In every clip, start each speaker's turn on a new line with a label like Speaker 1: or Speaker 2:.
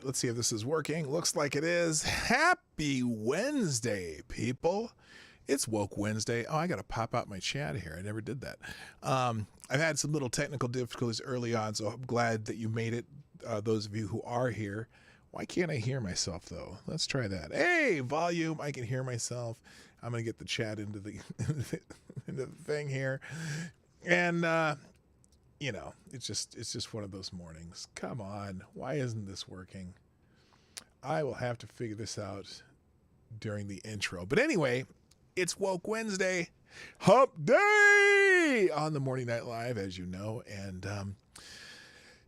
Speaker 1: let's see if this is working. Looks like it is. Happy Wednesday, people. It's Woke Wednesday. Oh, I got to pop out my chat here. I never did that. I've had some little technical difficulties early on, so I'm glad that you made it, those of you who are here. Why can't I hear myself, though? Let's try that. Hey, volume. I can hear myself. I'm going to get the chat into the, into the thing here. And, you know, it's just one of those mornings. Come on. Why isn't this working? I will have to figure this out during the intro. But anyway, it's Woke Wednesday, Hump Day on the Morning Night Live, as you know. And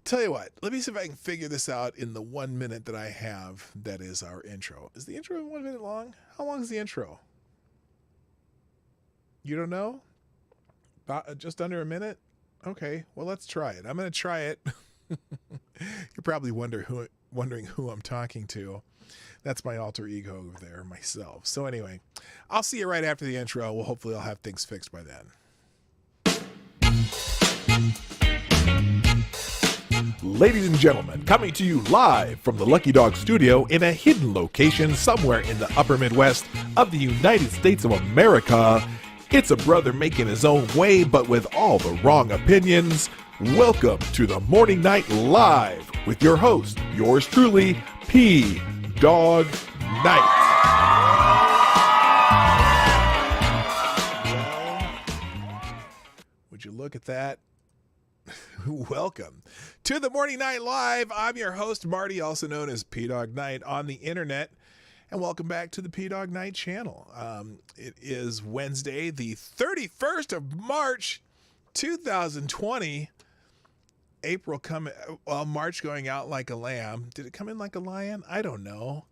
Speaker 1: tell you what, let me see if I can figure this out in the 1 minute that I have. That is our intro. Is the intro 1 minute long? How long is the intro? You don't know? About just under a minute? Okay, well, let's try it. I'm going to try it. You're probably wondering who I'm talking to. That's my alter ego over there, myself. So anyway, I'll see you right after the intro. Well, hopefully I'll have things fixed by then. Ladies and gentlemen, coming to you live from the Lucky Dog studio in a hidden location somewhere in the upper Midwest of the United States of America, it's a brother making his own way, but with all the wrong opinions. Welcome to the Morning Night Live with your host, yours truly, Dawg Knight. Would you look at that? Welcome to the Morning Night Live. I'm your host, Marty, also known as PDawgKnight on the internet. And welcome back to the PDawgKnight Channel. It is Wednesday, the 31st of March, 2020. April coming, well, March going out like a lamb. Did it come in like a lion? I don't know.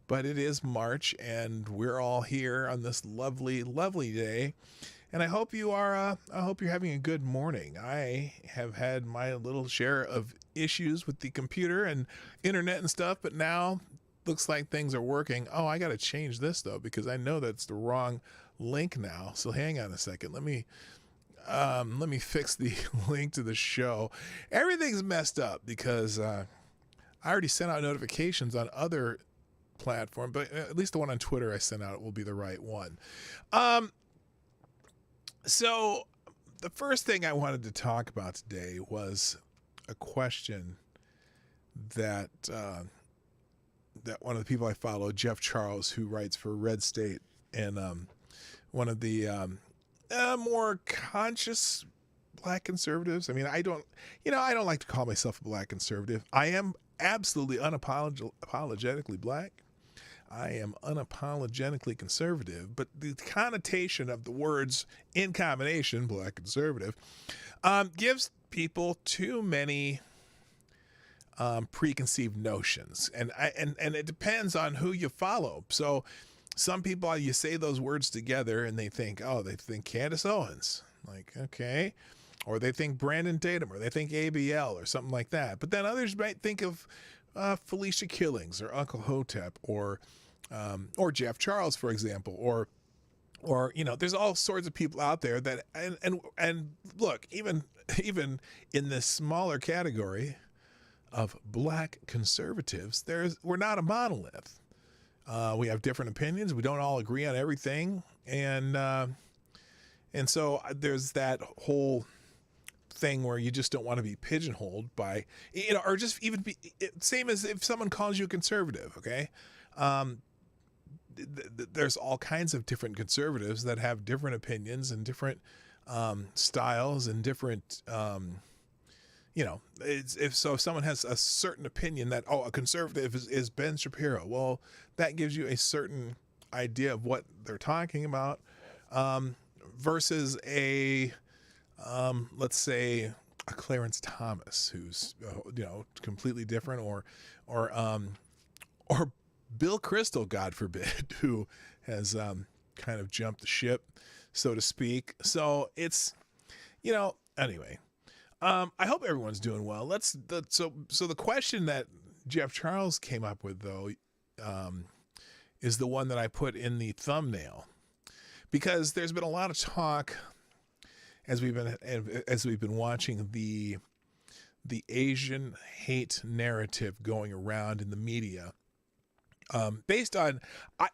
Speaker 1: But it is March, and we're all here on this lovely, lovely day. And I hope you are. I hope you're having a good morning. I have had my little share of issues with the computer and internet and stuff, but now looks like things are working. Oh, I got to change this though because I know that's the wrong link now. So hang on a second. Let me fix the link to the show. Everything's messed up because I already sent out notifications on other platforms, but at least the one on Twitter I sent out will be the right one. So the first thing I wanted to talk about today was a question that one of the people I follow, Jeff Charles, who writes for Red State, and one of the more conscious black conservatives. I mean, I don't like to call myself a black conservative. I am absolutely unapologetically black. I am unapologetically conservative, but the connotation of the words in combination, black conservative, gives people too many preconceived notions, and it depends on who you follow. So some people, you say those words together and they think Candace Owens, like, okay, or they think Brandon Tatum, or they think ABL or something like that. But then others might think of Felicia Killings or Uncle Hotep or Jeff Charles, for example, or there's all sorts of people out there that and look, even in this smaller category of black conservatives, we're not a monolith. We have different opinions. We don't all agree on everything, and so there's that whole thing where you just don't want to be pigeonholed by, or just even be same as if someone calls you a conservative. Okay, there's all kinds of different conservatives that have different opinions and different styles and different. If someone has a certain opinion that, a conservative is Ben Shapiro, well, that gives you a certain idea of what they're talking about, versus let's say a Clarence Thomas, who's completely different, or Bill Kristol, God forbid, who has kind of jumped the ship, so to speak. So it's anyway. I hope everyone's doing well. So the question that Jeff Charles came up with, though, is the one that I put in the thumbnail, because there's been a lot of talk as we've been watching the the Asian hate narrative going around in the media, based on I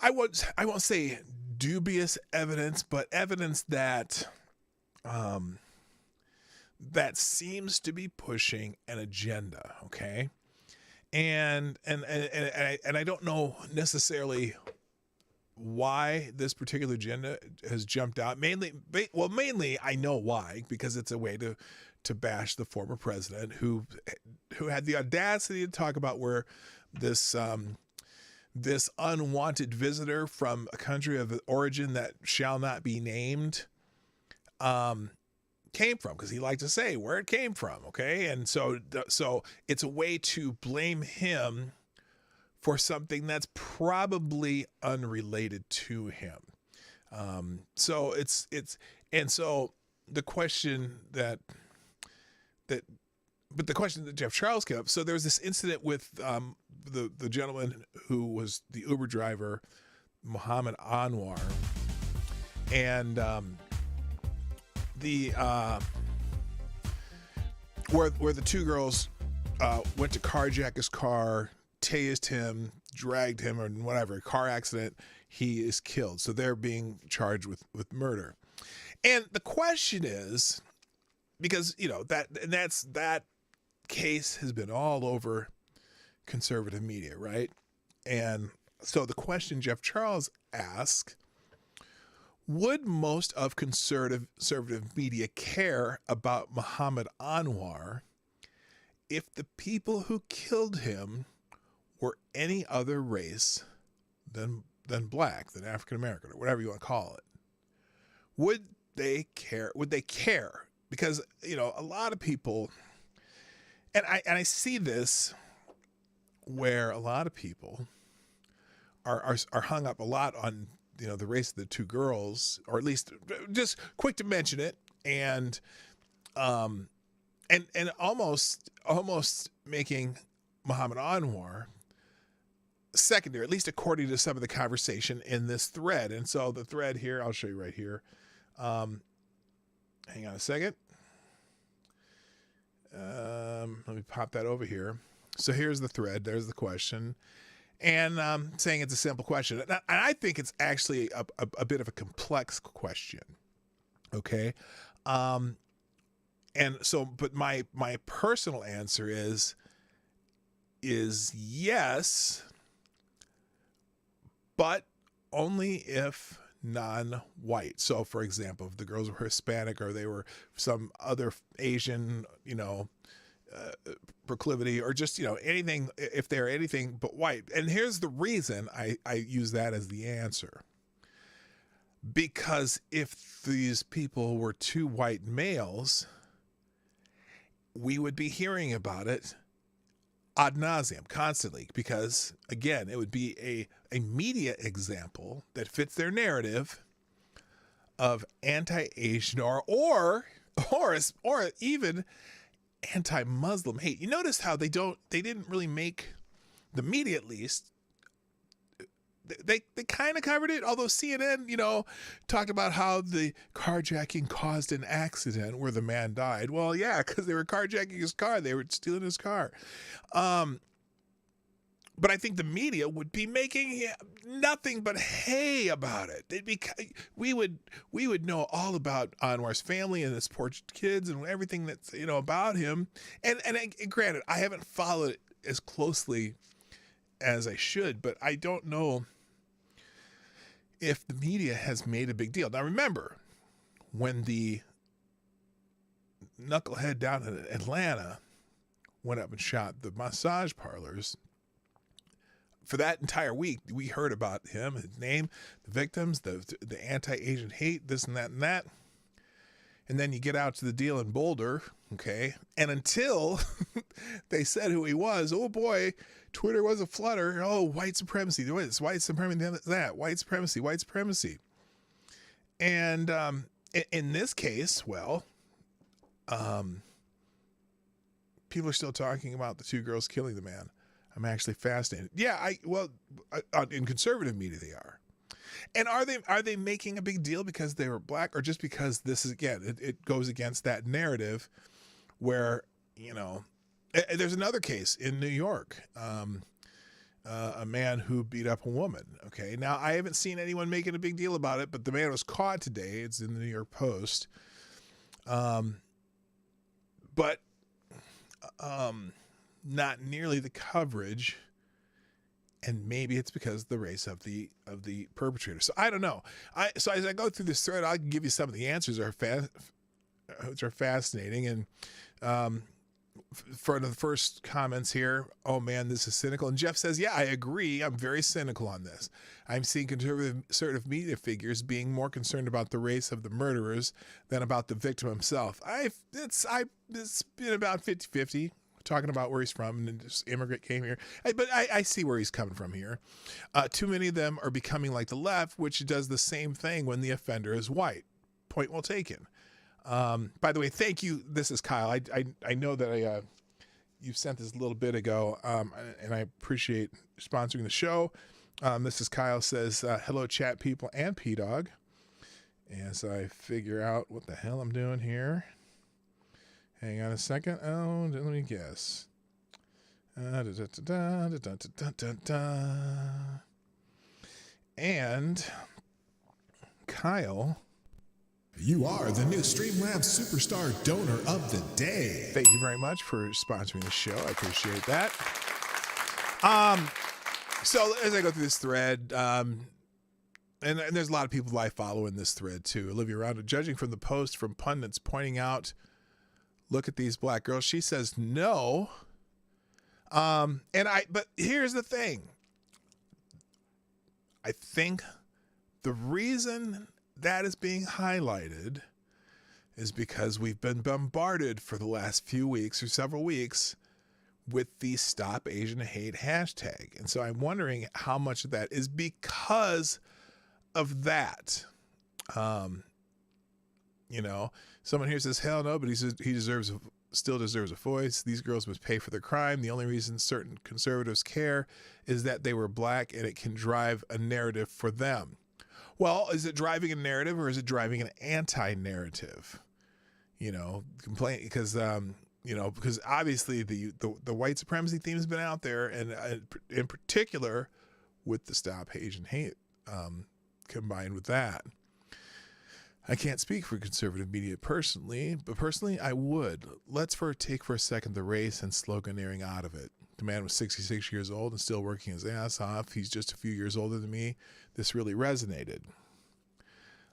Speaker 1: won't say dubious evidence, but evidence that that seems to be pushing an agenda. Okay, and I don't know necessarily why this particular agenda has jumped out. Mainly I know why, because it's a way to bash the former president who had the audacity to talk about where this this unwanted visitor from a country of origin that shall not be named came from, because he liked to say where it came from. Okay, and so it's a way to blame him for something that's probably unrelated to him. So the question that Jeff Charles came up. So there was this incident with the gentleman who was the Uber driver, Mohammed Anwar, and where the two girls went to carjack his car, tased him, dragged him, or whatever, car accident, he is killed. So they're being charged with murder. And the question is, because, that case has been all over conservative media, right? And so the question Jeff Charles asked, would most of conservative media care about Mohammed Anwar if the people who killed him were any other race than black, than African American, or whatever you want to call it? Would they care? Because, a lot of people, and I see this where a lot of people are hung up a lot on, the race of the two girls, or at least just quick to mention it, and almost making Mohammed Anwar secondary, at least according to some of the conversation in this thread. And so the thread here, I'll show you right here. Hang on a second. Let me pop that over here. So here's the thread. There's the question. And saying it's a simple question. And I think it's actually a bit of a complex question. Okay. And so, but my personal answer is yes, but only if non-white. So, for example, if the girls were Hispanic or they were some other Asian, proclivity, or just, anything, if they're anything but white. And here's the reason I use that as the answer. Because if these people were two white males, we would be hearing about it ad nauseum, constantly, because again, it would be a media example that fits their narrative of anti-Asian or even anti-Muslim hate. You notice how they didn't really make, the media at least, they kind of covered it, although CNN, talked about how the carjacking caused an accident where the man died. Well, yeah, because they were carjacking his car. They were stealing his car. But I think the media would be making nothing but hay about it. We would know all about Anwar's family and his poor kids and everything that's, about him. And granted, I haven't followed it as closely as I should, but I don't know if the media has made a big deal. Now, remember, when the knucklehead down in Atlanta went up and shot the massage parlors, for that entire week, we heard about him, his name, the victims, the anti-Asian hate, this and that and that. And then you get out to the deal in Boulder, okay? And until they said who he was, oh boy, Twitter was a flutter. Oh, white supremacy. It's white supremacy, that. White supremacy. And in this case, well, people are still talking about the two girls killing the man. I'm actually fascinated. Yeah, in conservative media they are. And are they making a big deal because they were black, or just because this is, again, it goes against that narrative where, you know, there's another case in New York, a man who beat up a woman. Okay, now I haven't seen anyone making a big deal about it, but the man was caught today. It's in the New York Post. But not nearly the coverage. And maybe it's because of the race of the perpetrator. So I don't know. So as I go through this thread, I'll give you some of the answers which are fascinating. And for the first comments here, oh man, this is cynical. And Jeff says, yeah, I agree. I'm very cynical on this. I'm seeing conservative media figures being more concerned about the race of the murderers than about the victim himself. It's been about 50-50. Talking about where he's from, and this immigrant came here. But I see where he's coming from here. Too many of them are becoming like the left, which does the same thing when the offender is white. Point well taken. By the way, thank you. This is Kyle. I know that you sent this a little bit ago, and I appreciate sponsoring the show. This is Kyle says, hello, chat people and P-Dawg. As I figure out what the hell I'm doing here. Hang on a second. Oh, let me guess. And Kyle,
Speaker 2: you are the new Streamlabs Superstar Donor of the Day.
Speaker 1: Thank you very much for sponsoring the show. I appreciate that. So as I go through this thread, and there's a lot of people I follow in this thread too. Olivia Rondo, judging from the post from pundits pointing out, look at these black girls. She says no. But here's the thing. I think the reason that is being highlighted is because we've been bombarded for the last few weeks or several weeks with the Stop Asian Hate hashtag. And so I'm wondering how much of that is because of that. You know, someone here says, hell no, but he still deserves a voice. These girls must pay for their crime. The only reason certain conservatives care is that they were black, and it can drive a narrative for them. Well, is it driving a narrative, or is it driving an anti-narrative? You know, complaint because because obviously the white supremacy theme has been out there, and in particular with the Stop Asian Hate combined with that. I can't speak for conservative media personally, but personally I would. Let's take for a second the race and sloganeering out of it. The man was 66 years old and still working his ass off. He's just a few years older than me. This really resonated.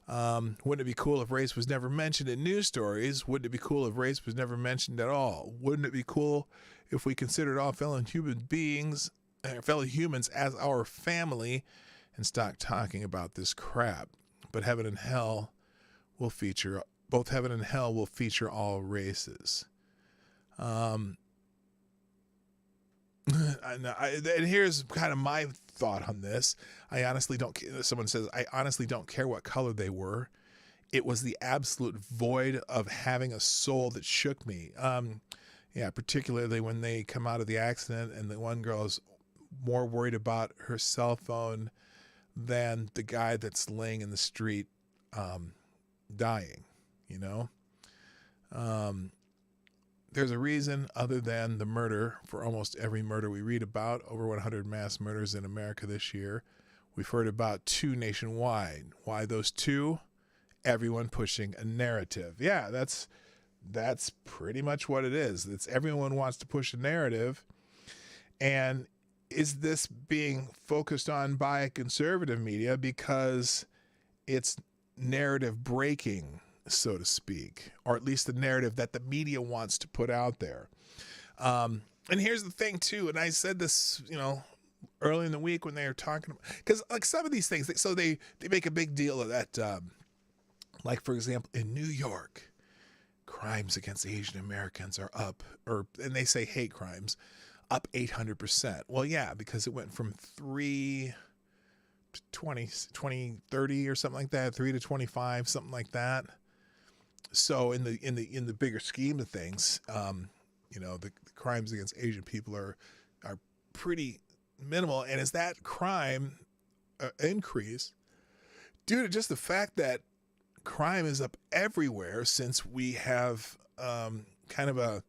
Speaker 1: Wouldn't it be cool if race was never mentioned in news stories? Wouldn't it be cool if race was never mentioned at all? Wouldn't it be cool if we considered all fellow humans as our family and stopped talking about this crap? But heaven and hell will feature all races. And here's kind of my thought on this. I honestly don't care. Someone says, I honestly don't care what color they were. It was the absolute void of having a soul that shook me. Particularly when they come out of the accident and the one girl is more worried about her cell phone than the guy that's laying in the street dying, you know? There's a reason other than the murder for almost every murder we read about. Over 100 mass murders in America this year. We've heard about 2 nationwide. Why those 2? Everyone pushing a narrative. Yeah, that's pretty much what it is. It's everyone wants to push a narrative. And is this being focused on by conservative media because it's narrative breaking, so to speak, or at least the narrative that the media wants to put out there. And here's the thing too, and I said this, early in the week when they were talking about, because like some of these things, so they make a big deal of that. Like for example, in New York, crimes against Asian Americans are up, and they say hate crimes up 800%. Well, yeah, because it went from 3 to 20, 30 or something like that, 3 to 25, something like that. So in the bigger scheme of things, the crimes against Asian people are pretty minimal. And as that crime increase, due to just the fact that crime is up everywhere since we have kind of a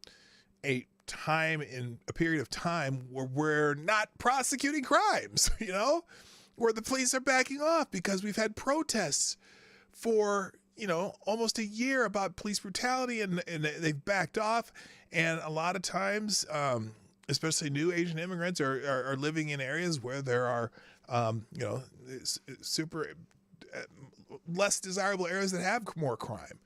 Speaker 1: period of time where we're not prosecuting crimes, where the police are backing off because we've had protests for, almost a year about police brutality and they've backed off. And a lot of times, especially new Asian immigrants are living in areas where there are, super less desirable areas that have more crime.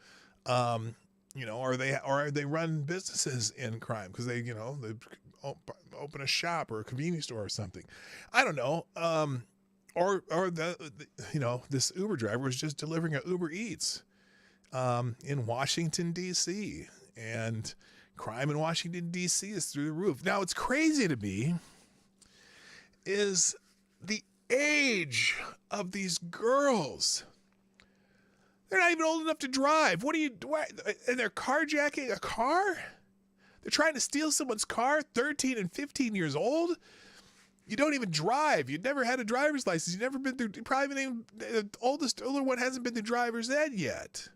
Speaker 1: Or they run businesses in crime because they open a shop or a convenience store or something. I don't know. Or this Uber driver was just delivering a Uber Eats in Washington, D.C. And crime in Washington, D.C. is through the roof. Now, what's crazy to me is the age of these girls. They're not even old enough to drive. And they're carjacking a car? They're trying to steal someone's car, 13 and 15 years old? You don't even drive. You've never had a driver's license. You've never been through, probably even the older one hasn't been through driver's ed yet.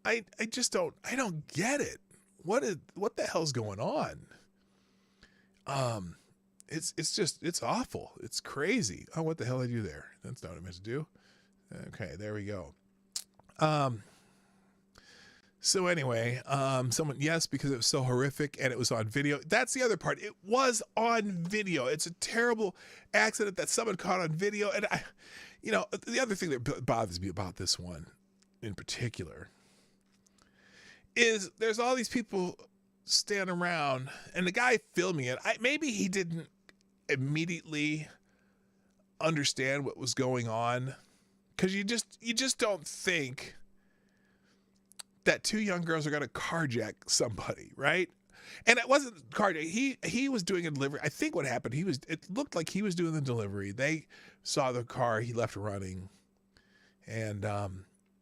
Speaker 1: I don't get it. What the hell's going on? It's awful. It's crazy. Oh, what the hell did I do there? That's not what I meant to do. Okay, there we go. So anyway, yes, because it was so horrific and it was on video. That's the other part. It was on video. It's a terrible accident that someone caught on video. And the other thing that bothers me about this one in particular is there's all these people standing around and the guy filming it, maybe he didn't immediately understand what was going on. Because you just don't think that two young girls are going to carjack somebody, right? And it wasn't carjack. He was doing a delivery. I think what happened, it looked like he was doing the delivery. They saw the car. He left running. And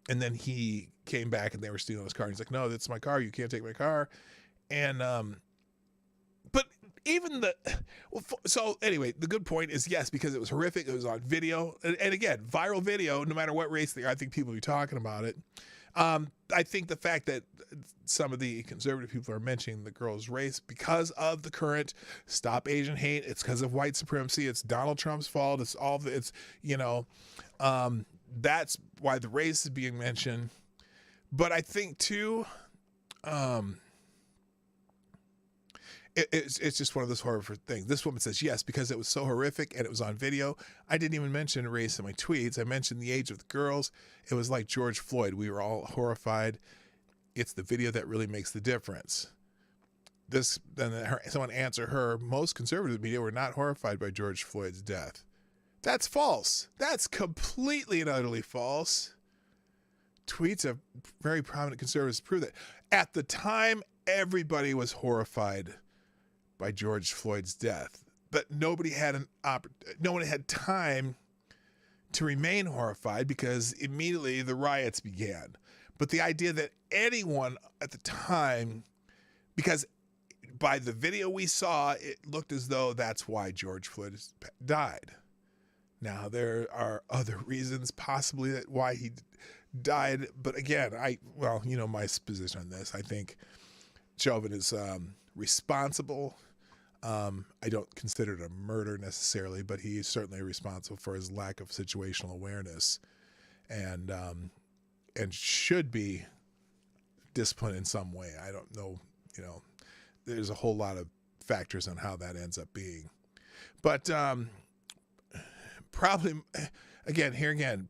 Speaker 1: then he came back and they were stealing his car. He's like, no, that's my car. You can't take my car. And, but even so anyway, the good point is yes, because it was horrific. It was on video. And again, viral video, no matter what race they are, I think people will be talking about it. I think the fact that some of the conservative people are mentioning the girl's race because of the current Stop Asian Hate, it's because of white supremacy. It's Donald Trump's fault. That's why the race is being mentioned. But I think too, it's just one of those horrible things. This woman says, yes, because it was so horrific and it was on video. I didn't even mention race in my tweets. I mentioned the age of the girls. It was like George Floyd. We were all horrified. It's the video that really makes the difference. Someone answered her, most conservative media were not horrified by George Floyd's death. That's false. That's completely and utterly false. Tweets of very prominent conservatives prove that. At the time, everybody was horrified by George Floyd's death, but nobody had no one had time to remain horrified because immediately the riots began. But the idea that anyone at the time, because by the video we saw, it looked as though that's why George Floyd died. Now, there are other reasons possibly why he died, but again, my position on this, I think Chauvin is responsible. I don't consider it a murder necessarily, but he is certainly responsible for his lack of situational awareness, and should be disciplined in some way. I don't know, there's a whole lot of factors on how that ends up being, but probably.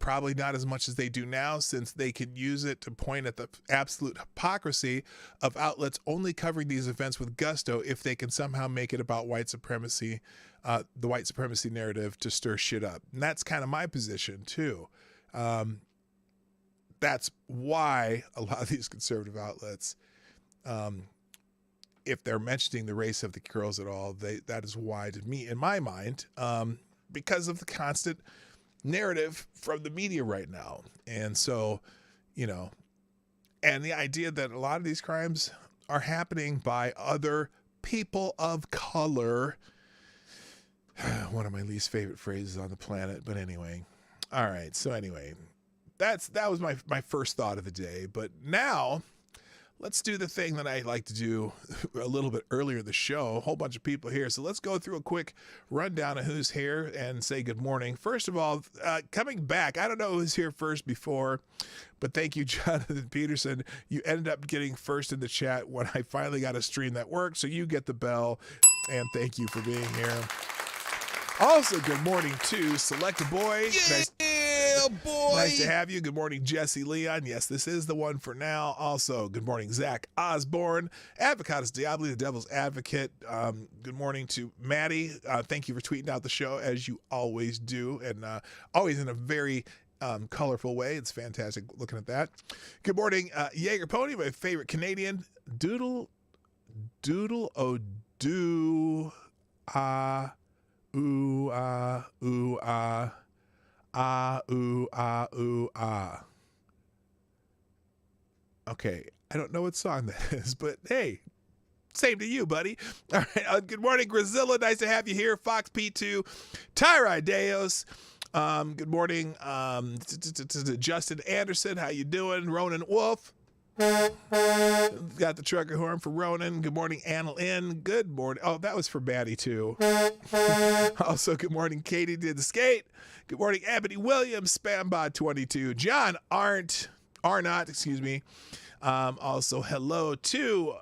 Speaker 1: Probably not as much as they do now, since they could use it to point at the absolute hypocrisy of outlets only covering these events with gusto if they can somehow make it about white supremacy, the white supremacy narrative to stir shit up. And that's kind of my position too. That's why a lot of these conservative outlets, if they're mentioning the race of the girls at all, that is why, to me, in my mind, because of the constant narrative from the media right now. And so, and the idea that a lot of these crimes are happening by other people of color, one of my least favorite phrases on the planet, but anyway, All right. So anyway, that was my first thought of the day. But now let's do the thing that I like to do a little bit earlier in the show. A whole bunch of people here. So let's go through a quick rundown of who's here and say good morning. First of all, coming back, I don't know who's here first before, but thank you, Jonathan Peterson. You ended up getting first in the chat when I finally got a stream that worked. So you get the bell, and thank you for being here. Also, good morning to Select Boy.
Speaker 3: Yeah, boy.
Speaker 1: Nice to have you. Good morning, Jesse Leon. Yes, this is the one for now. Also, good morning, Zach Osborne. Avocados Diablo, the Devil's Advocate. Good morning to Maddie. Thank you for tweeting out the show, as you always do, and always in a very colorful way. It's fantastic looking at that. Good morning, Jaeger Pony, my favorite Canadian. Doodle, oh, do, ooh, ooh, ooh, ooh, Okay, I don't know what song that is, but hey, same to you, buddy. All right, good morning, Grazilla. Nice to have you here. Fox P2, Tyra Deos. Good morning, Justin Anderson. How you doing? Ronan Wolf. Got the trucker horn for Ronan. Good morning, Anna Lynn. Good morning. Oh, that was for Maddie, too. Also, good morning, Katie did the skate. Good morning, Ebony Williams, Spambot22. John Arnott, excuse me. Also, hello to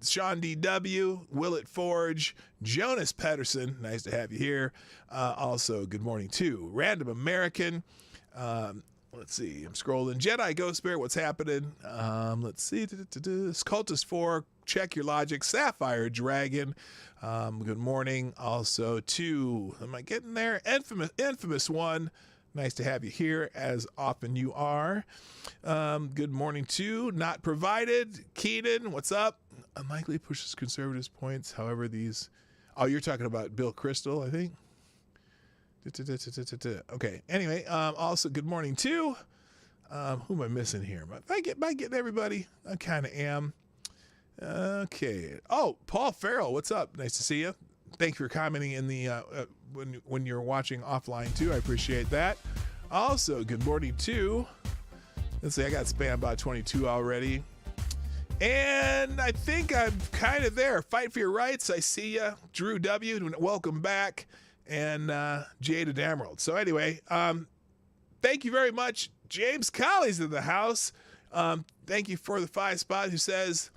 Speaker 1: Sean D.W., Willett Forge, Jonas Pedersen. Nice to have you here. Also, good morning to Random American. Let's see. I'm scrolling. Jedi Ghost Bear, what's happening? Let's see. Cultist 4, check your logic. Sapphire Dragon. Good morning. Also to, am I getting there? Infamous One. Nice to have you here, as often you are. Good morning to Not Provided. Keenan, what's up? Unlikely pushes conservatives' points. However, these. Oh, you're talking about Bill Kristol, I think. Okay. Anyway, also good morning to who am I missing here? Am I getting everybody? I kind of am. Okay. Oh, Paul Farrell, what's up? Nice to see you. Thank you for commenting in the when you're watching offline too. I appreciate that. Also, good morning to. Let's see. I got Spambot22 already. And I think I'm kind of there. Fight for your rights. I see ya. Drew W. Welcome back. And Jada Emerald. So anyway, thank you very much. James Colley's in the house. Thank you for the 5 spot who says,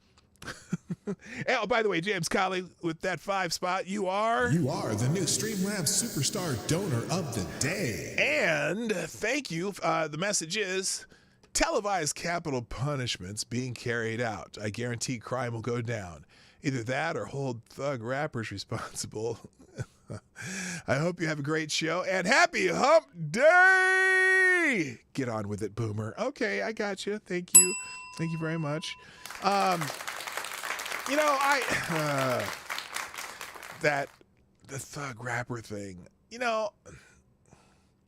Speaker 1: oh, by the way, James Colley, with that 5 spot, you are
Speaker 2: the new Streamlabs Superstar Donor of the Day.
Speaker 1: And thank you. The message is, televised capital punishments being carried out. I guarantee crime will go down. Either that or hold thug rappers responsible. I hope you have a great show and happy hump day. Get on with it, Boomer. Okay, I got you. Thank you. Thank you very much. The thug rapper thing,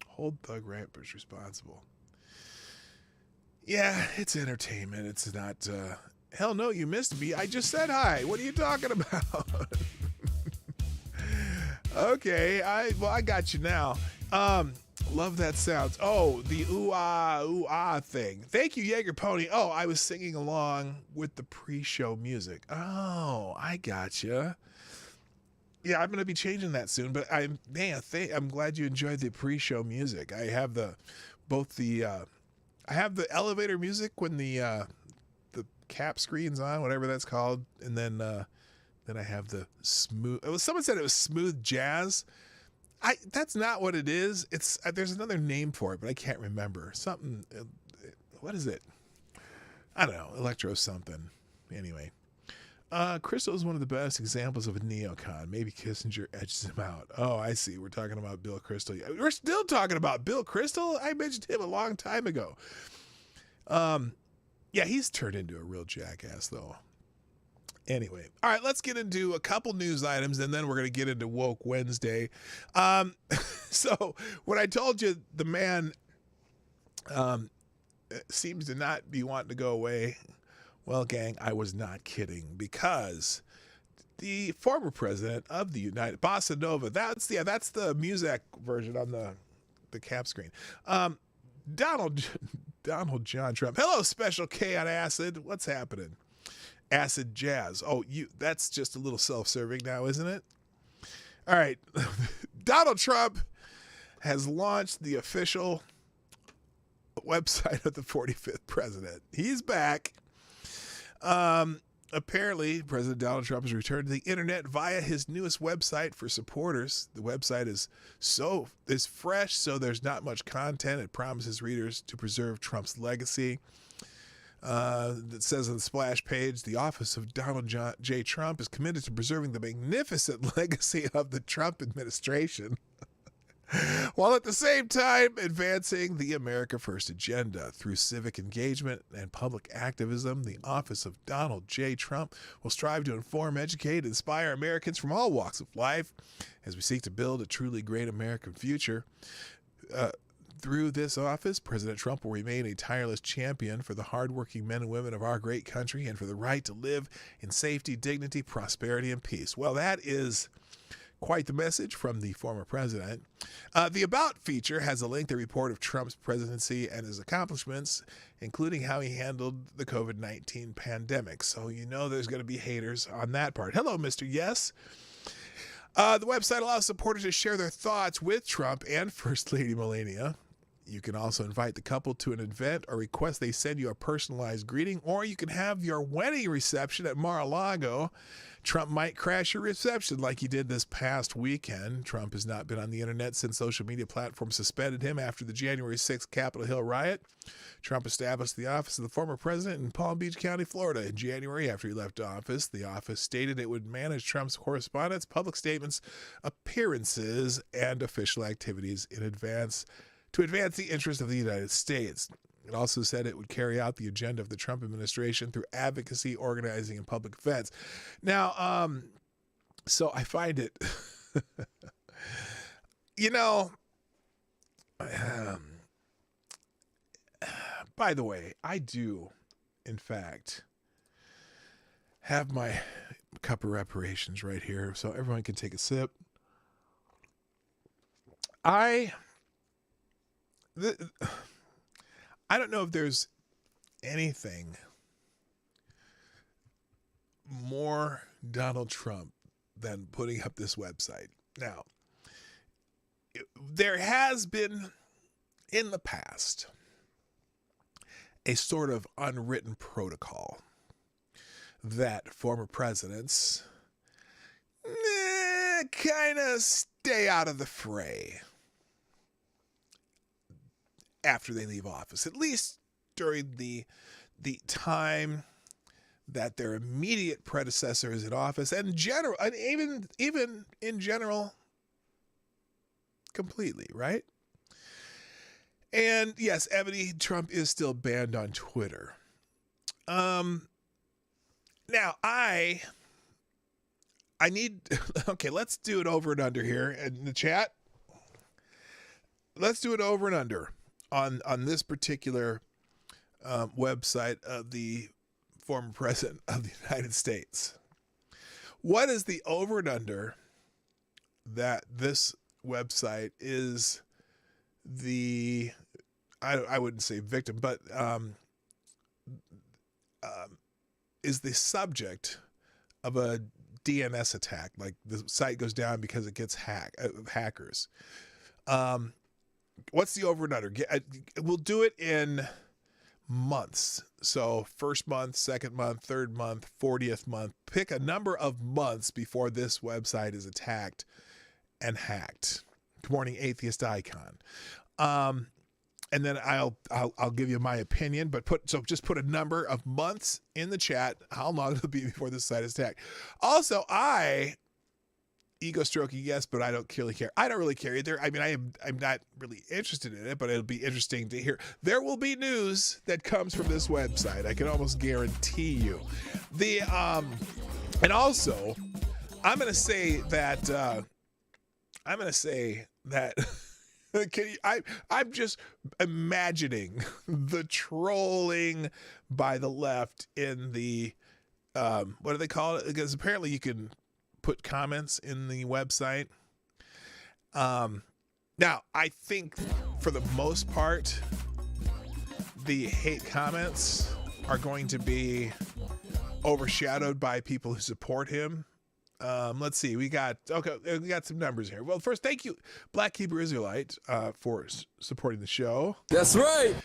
Speaker 1: hold thug rappers responsible. Yeah, it's entertainment. It's not, hell no, you missed me. I just said hi. What are you talking about? Okay, I got you now. Love that sound. Oh, the ooh ah thing. Thank you, Jaeger Pony. Oh, I was singing along with the pre-show music. Oh, I got you. Yeah, I'm gonna be changing that soon. But I'm glad you enjoyed the pre-show music. I have the elevator music when the cap screen's on, whatever that's called, and then I have the smooth. Someone said it was smooth jazz. That's not what it is. It's there's another name for it, but I can't remember. Something. What is it? I don't know. Electro something. Anyway, Crystal is one of the best examples of a neocon. Maybe Kissinger edges him out. Oh, I see. We're talking about Bill Kristol. We're still talking about Bill Kristol. I mentioned him a long time ago. Yeah, he's turned into a real jackass, though. Anyway, all right, let's get into a couple news items, and then we're going to get into Woke Wednesday. So when I told you the man seems to not be wanting to go away, well, gang, I was not kidding, because the former president of the United Bossa Nova, that's the Muzak version on the the cap screen. Donald John Trump. Hello, Special K on acid. What's happening? Acid jazz. Oh, that's just a little self-serving now, isn't it? All right. Donald Trump has launched the official website of the 45th president. He's back. Apparently, President Donald Trump has returned to the internet via his newest website for supporters. The website is fresh, so there's not much content. It promises readers to preserve Trump's legacy. It says on the splash page, the office of Donald J. Trump is committed to preserving the magnificent legacy of the Trump administration, while at the same time advancing the America First agenda. Through civic engagement and public activism, the office of Donald J. Trump will strive to inform, educate, and inspire Americans from all walks of life as we seek to build a truly great American future. Through this office, President Trump will remain a tireless champion for the hardworking men and women of our great country and for the right to live in safety, dignity, prosperity, and peace. Well, that is quite the message from the former president. The About feature has a lengthy report of Trump's presidency and his accomplishments, including how he handled the COVID-19 pandemic. So you know there's going to be haters on that part. Hello, Mr. Yes. The website allows supporters to share their thoughts with Trump and First Lady Melania. You can also invite the couple to an event or request they send you a personalized greeting, or you can have your wedding reception at Mar-a-Lago. Trump might crash your reception like he did this past weekend. Trump has not been on the internet since social media platforms suspended him after the January 6th Capitol Hill riot. Trump established the office of the former president in Palm Beach County, Florida in January after he left office. The office stated it would manage Trump's correspondence, public statements, appearances, and official activities in advance to advance the interests of the United States. It also said it would carry out the agenda of the Trump administration through advocacy, organizing, and public events. Now, so I find it, by the way, I do, in fact, have my cup of reparations right here so everyone can take a sip. I don't know if there's anything more Donald Trump than putting up this website. Now, there has been in the past a sort of unwritten protocol that former presidents kind of stay out of the fray after they leave office, at least during the time that their immediate predecessor is in office, and general, and even in general, completely, right? And yes, Ebony, Trump is still banned on Twitter. Now I need, okay, let's do it over and under here in the chat. Let's do it over and under on this particular website of the former president of the United States. What is the over and under that this website is the, I wouldn't say victim, but is the subject of a DNS attack? Like the site goes down because it gets hackers. What's the over and under? We'll do it in months. So first month, second month, third month, 40th month. Pick a number of months before this website is attacked and hacked. Good morning, atheist icon. And then I'll give you my opinion, but just put a number of months in the chat, how long it'll be before this site is attacked. Also, ego stroking, yes, but I don't really care. I don't really care either. I mean, I'm not really interested in it, but it'll be interesting to hear. There will be news that comes from this website. I can almost guarantee you. And also, I'm gonna say that I'm just imagining the trolling by the left in the what do they call it? Because apparently you can put comments in the website. Now, I think for the most part, the hate comments are going to be overshadowed by people who support him. Let's see. We got some numbers here. Well, first, thank you, Black Hebrew Israelite, for supporting the show.
Speaker 3: That's right.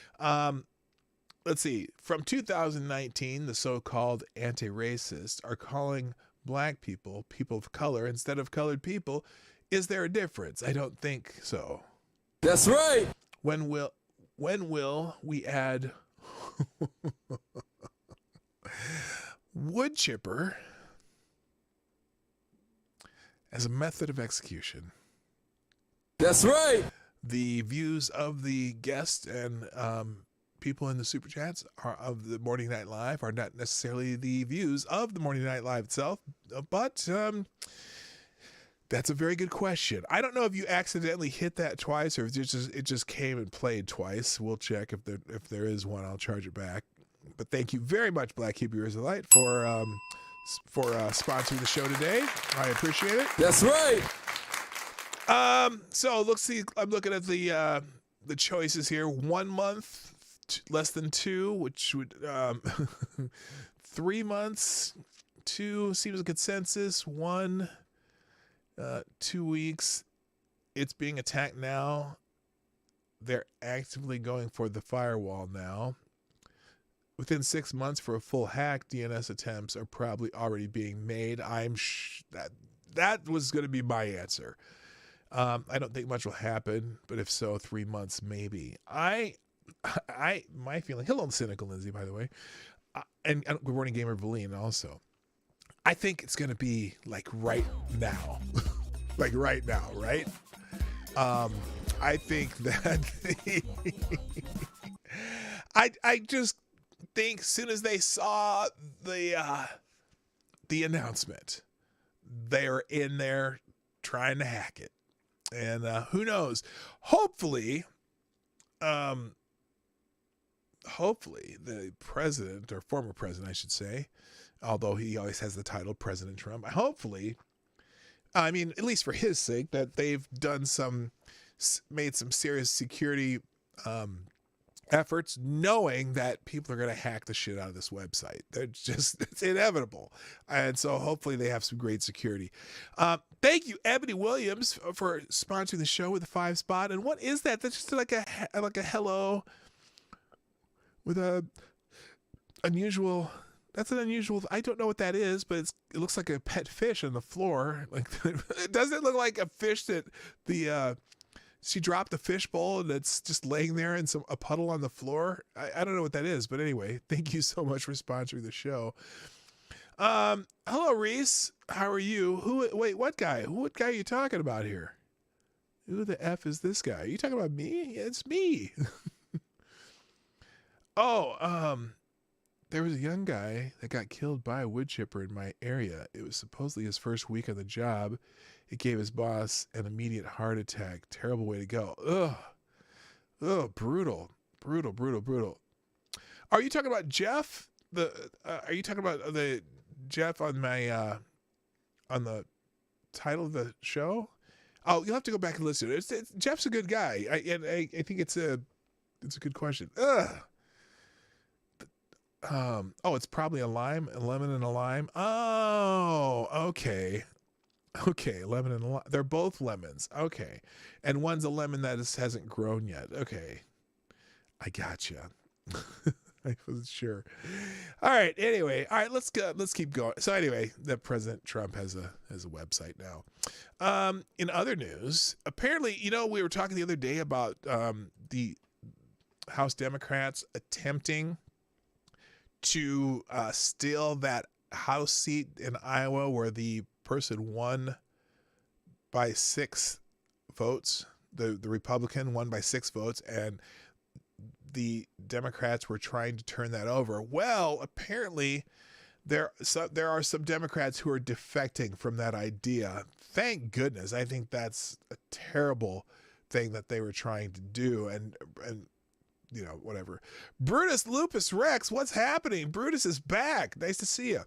Speaker 1: Let's see. From 2019, the so-called anti-racists are calling black people people of color instead of colored people. Is there a difference? I don't think so.
Speaker 3: That's right.
Speaker 1: When will we add wood chipper as a method of execution?
Speaker 3: That's right.
Speaker 1: The views of the guests and people in the super chats of the Morning Night Live are not necessarily the views of the Morning Night Live itself, but that's a very good question. I don't know if you accidentally hit that twice or if it just came and played twice. We'll check if there is one. I'll charge it back. But thank you very much, Black Hebrew Israelite, for sponsoring the show today. I appreciate it.
Speaker 3: That's right.
Speaker 1: So let's see. I'm looking at the choices here. 1 month, less than 2, which would 3 months. 2 seems a consensus. 1, 2 weeks. It's being attacked now. They're actively going for the firewall now. Within 6 months for a full hack, DNS attempts are probably already being made. That was going to be my answer. I don't think much will happen, but if so, 3 months maybe. My feeling. Hello, Cynical Lindsay, by the way, and Good Morning Gamer Valine also. I think it's going to be like right now, like right now, right? I think that I just think as soon as they saw the announcement, they're in there trying to hack it. And who knows? Hopefully the president, or former president, I should say, although he always has the title President Trump, hopefully, I mean, at least for his sake, that they've made some serious security efforts, knowing that people are going to hack the shit out of this website. It's inevitable. And so hopefully they have some great security. Thank you, Ebony Williams, for sponsoring the show with a 5 spot. And what is that? That's just like a hello with a unusual. That's an unusual. I don't know what that is, but it looks like a pet fish on the floor. Like, it doesn't look like a fish that she dropped the fish bowl and it's just laying there in a puddle on the floor. I don't know what that is, but anyway, thank you so much for sponsoring the show. Hello, Reese. How are you? Wait, what guy? What guy are you talking about here? Who the F is this guy? Are you talking about me? Yeah, it's me. There was a young guy that got killed by a wood chipper in my area. It was supposedly his first week on the job. It gave his boss an immediate heart attack. Terrible way to go. Ugh, brutal. Are you talking about Jeff? Are you talking about the Jeff on my on the title of the show? Oh, you'll have to go back and listen. Jeff's a good guy. I think it's a good question. It's probably a lemon and a lime. Oh, okay. Okay, lemon and a lime. They're both lemons. Okay. And one's a lemon that hasn't grown yet. Okay. I gotcha. I wasn't sure. All right. Anyway, all right. Let's go. Let's keep going. So anyway, the President Trump has a website now. In other news, apparently, we were talking the other day about the House Democrats attempting to steal that House seat in Iowa where the person won by 6 votes. The Republican won by 6 votes, and the Democrats were trying to turn that over. Well, apparently there are some Democrats who are defecting from that idea. Thank goodness. I think that's a terrible thing that they were trying to do, and whatever. Brutus Lupus Rex, what's happening? Brutus is back. Nice to see you.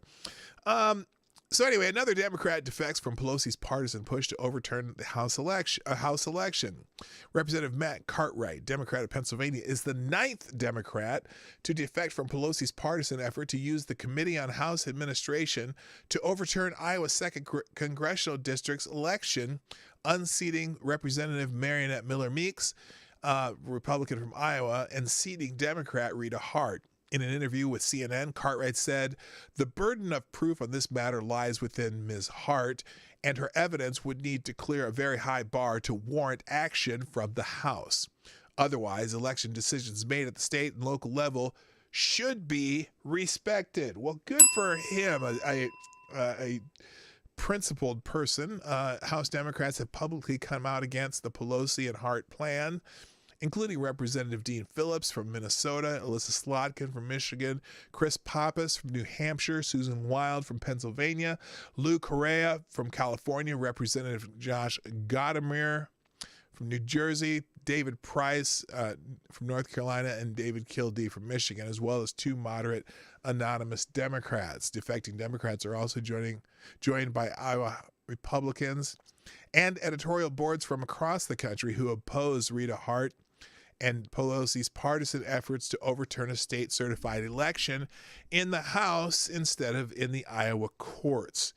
Speaker 1: So anyway, another Democrat defects from Pelosi's partisan push to overturn the House election. Representative Matt Cartwright, Democrat of Pennsylvania, is the 9th Democrat to defect from Pelosi's partisan effort to use the Committee on House Administration to overturn Iowa's 2nd Congressional District's election, unseating Representative Marionette Miller Meeks, Republican from Iowa, and seating Democrat Rita Hart. In an interview with CNN, Cartwright said, "The burden of proof on this matter lies within Ms. Hart, and her evidence would need to clear a very high bar to warrant action from the House. Otherwise, election decisions made at the state and local level should be respected." Well, good for him, a principled person. House Democrats have publicly come out against the Pelosi and Hart plan, including Representative Dean Phillips from Minnesota, Alyssa Slotkin from Michigan, Chris Pappas from New Hampshire, Susan Wild from Pennsylvania, Lou Correa from California, Representative Josh Gadamer from New Jersey, David Price from North Carolina, and David Kildee from Michigan, as well as 2 moderate anonymous Democrats. Defecting Democrats are also joined by Iowa Republicans and editorial boards from across the country who oppose Rita Hart and Pelosi's partisan efforts to overturn a state-certified election in the House instead of in the Iowa courts.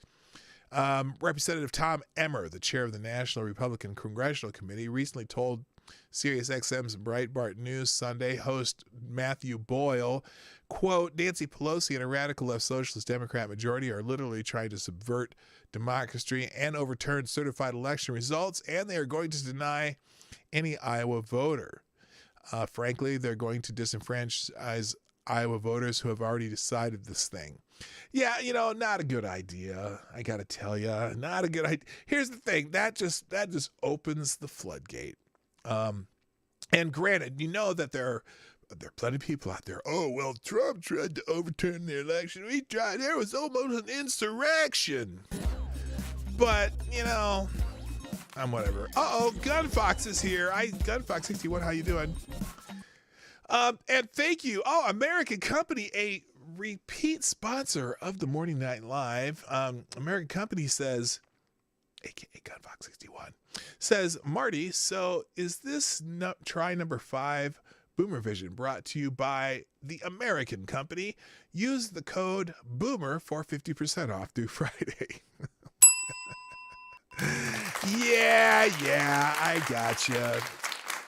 Speaker 1: Representative Tom Emmer, the chair of the National Republican Congressional Committee, recently told SiriusXM's Breitbart News Sunday host Matthew Boyle, quote, "Nancy Pelosi and a radical left socialist Democrat majority are literally trying to subvert democracy and overturn certified election results, and they are going to deny any Iowa voter. Frankly, they're going to disenfranchise Iowa voters who have already decided this thing." Yeah, not a good idea. I got to tell you, not a good idea. Here's the thing. That just opens the floodgate. And granted, that there are plenty of people out there. Oh, well, Trump tried to overturn the election. There was almost an insurrection. But, I'm whatever. Gunfox is here. Gunfox61, how you doing? And thank you. American Company, a repeat sponsor of the Morning Night Live. American Company says, aka Gunfox61, says, "Marty, so is this try number 5 Boomer Vision brought to you by the American Company? Use the code BOOMER for 50% off through Friday." Yeah, I gotcha.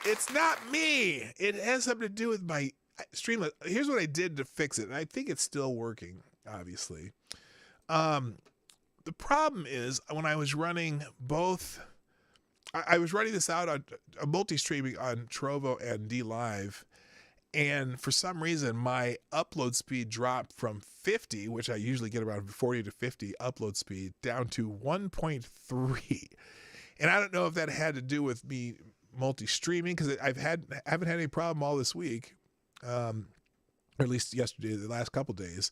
Speaker 1: It's not me. It has something to do with my Streamlabs. Here's what I did to fix it, and I think it's still working, obviously. The problem is when I was running both, I was running this out on a multi-streaming on Trovo and DLive, and for some reason my upload speed dropped from 50, which I usually get around 40 to 50 upload speed, down to 1.3. And I don't know if that had to do with me multi-streaming, because I haven't had any problem all this week, or at least yesterday, the last couple days.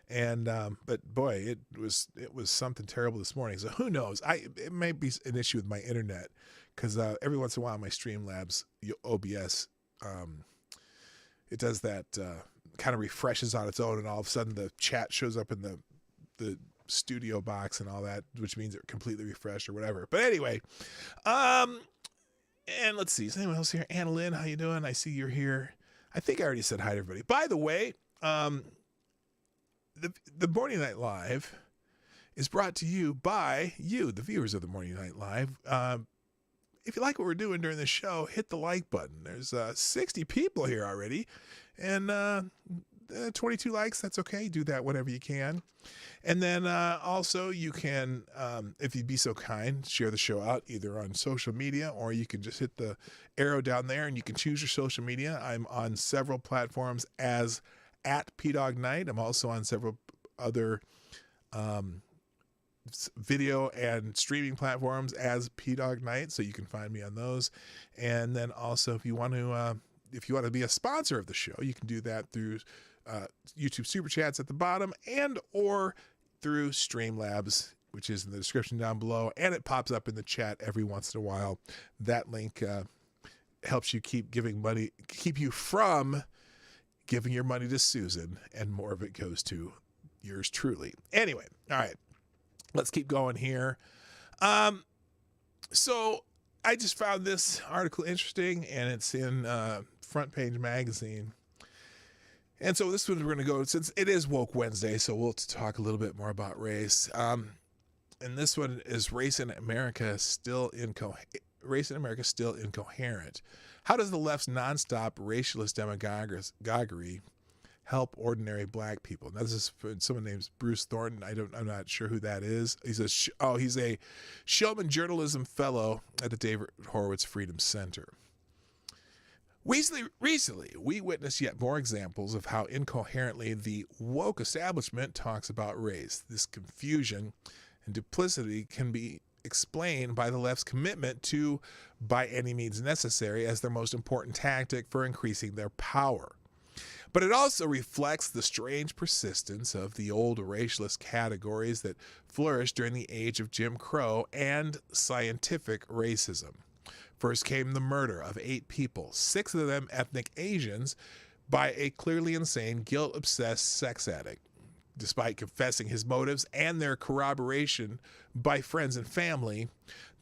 Speaker 1: And but boy, it was something terrible this morning. So who knows? It may be an issue with my internet, because every once in a while my Streamlabs OBS it does that, kind of refreshes on its own, and all of a sudden the chat shows up in the studio box and all that, which means it completely refreshed or whatever. But anyway, and let's see, is anyone else here? Anna Lynn, how you doing? I see you're here. I think I already said hi to everybody. By the way, the Morning Night Live is brought to you by you, the viewers of the Morning Night Live. If you like what we're doing during the show, hit the like button. There's 60 people here already, and 22 likes. That's okay. Do that whenever you can. And then also you can, if you'd be so kind, share the show out either on social media, or you can just hit the arrow down there and you can choose your social media. I'm on several platforms as at PDawgKnight. I'm also on several other video and streaming platforms as PDawgKnight, so you can find me on those. And then also, if you want to be a sponsor of the show, you can do that through YouTube SuperChats at the bottom, and or through Streamlabs, which is in the description down below, and it pops up in the chat every once in a while. That link helps you keep you from giving your money to Susan, and more of it goes to yours truly. Anyway, all right. Let's keep going here. So I just found this article interesting, and it's in Front Page Magazine. And so this one we're going to go, since it is Woke Wednesday, so we'll talk a little bit more about race. And this one is Race in America still incoherent? How does the left's nonstop racialist demagoguery help ordinary black people? Now, this is someone named Bruce Thornton. I'm not sure who that is. He's a Shulman Journalism Fellow at the David Horowitz Freedom Center. Recently, we witnessed yet more examples of how incoherently the woke establishment talks about race. This confusion and duplicity can be explained by the left's commitment to, by any means necessary, as their most important tactic for increasing their power. But it also reflects the strange persistence of the old racialist categories that flourished during the age of Jim Crow and scientific racism. First came the murder of 8 people, 6 of them ethnic Asians, by a clearly insane, guilt-obsessed sex addict. Despite confessing his motives and their corroboration by friends and family,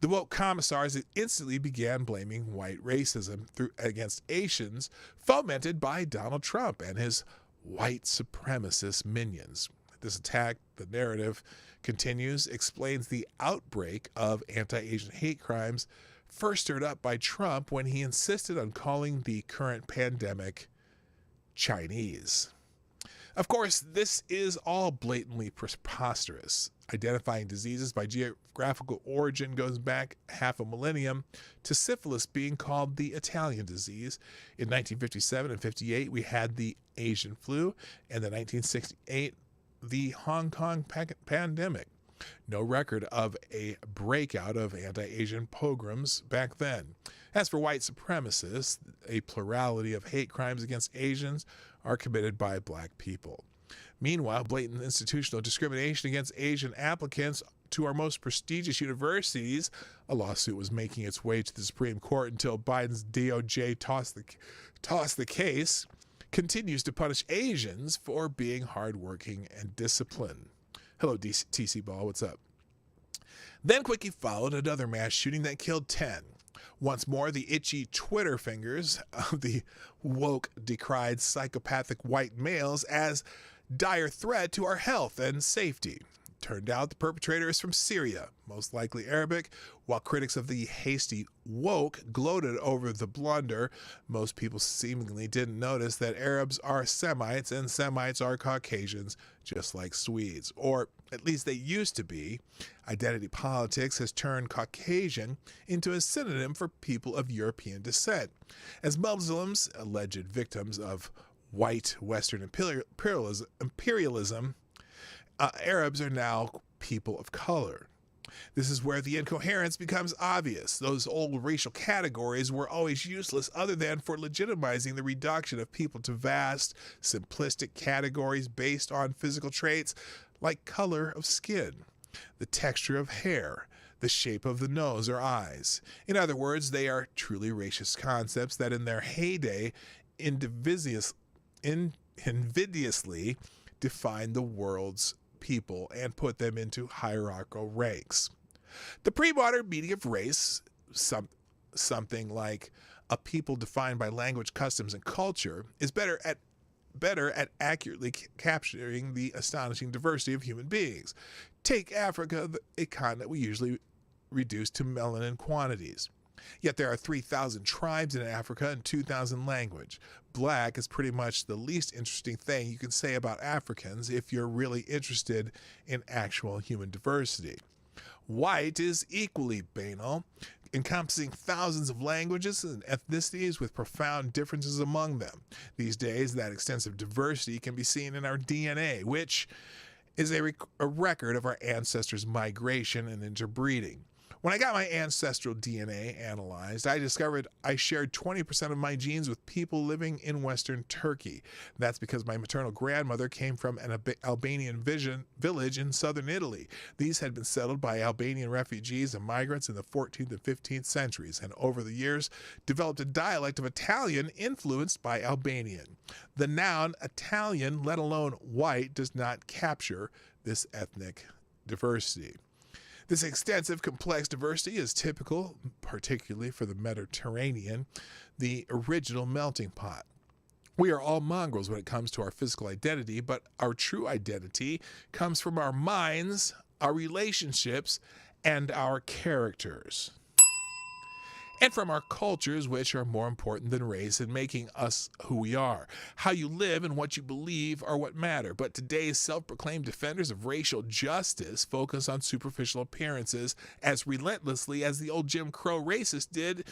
Speaker 1: the woke commissars instantly began blaming white racism against Asians, fomented by Donald Trump and his white supremacist minions. This attack, the narrative continues, explains the outbreak of anti-Asian hate crimes first stirred up by Trump when he insisted on calling the current pandemic Chinese. Of course, this is all blatantly preposterous. Identifying diseases by geographical origin goes back half a millennium to syphilis being called the Italian disease. In 1957 and 58, we had the Asian flu, and in 1968, the Hong Kong pandemic. No record of a breakout of anti-Asian pogroms back then. As for white supremacists, a plurality of hate crimes against Asians are committed by black people. Meanwhile, blatant institutional discrimination against Asian applicants to our most prestigious universities, a lawsuit was making its way to the Supreme Court until Biden's DOJ tossed the case, continues to punish Asians for being hardworking and disciplined. Hello, TC Ball, what's up? Then quickly followed another mass shooting that killed 10. Once more, the itchy Twitter fingers of the woke decried psychopathic white males as dire threat to our health and safety. Turned out the perpetrator is from Syria, most likely Arabic. While critics of the hasty woke gloated over the blunder, most people seemingly didn't notice that Arabs are Semites and Semites are Caucasians, just like Swedes. Or at least they used to be. Identity politics has turned Caucasian into a synonym for people of European descent. As Muslims, alleged victims of white Western imperialism, Arabs are now people of color. This is where the incoherence becomes obvious. Those old racial categories were always useless other than for legitimizing the reduction of people to vast, simplistic categories based on physical traits like color of skin, the texture of hair, the shape of the nose or eyes. In other words, they are truly racist concepts that in their heyday invidiously defined the world's people and put them into hierarchical ranks. The pre-modern meaning of race, something like a people defined by language, customs, and culture, is better at accurately capturing the astonishing diversity of human beings. Take Africa, a continent we usually reduce to melanin quantities. Yet there are 3,000 tribes in Africa and 2,000 language. Black is pretty much the least interesting thing you can say about Africans if you're really interested in actual human diversity. White is equally banal, encompassing thousands of languages and ethnicities with profound differences among them. These days, that extensive diversity can be seen in our DNA, which is a record of our ancestors' migration and interbreeding. When I got my ancestral DNA analyzed, I discovered I shared 20% of my genes with people living in Western Turkey. That's because my maternal grandmother came from an Albanian village in southern Italy. These had been settled by Albanian refugees and migrants in the 14th and 15th centuries, and over the years developed a dialect of Italian influenced by Albanian. The noun Italian, let alone white, does not capture this ethnic diversity. This extensive, complex diversity is typical, particularly for the Mediterranean, the original melting pot. We are all mongrels when it comes to our physical identity, but our true identity comes from our minds, our relationships, and our characters. And from our cultures, which are more important than race in making us who we are. How you live and what you believe are what matter. But today's self-proclaimed defenders of racial justice focus on superficial appearances as relentlessly as the old Jim Crow racists did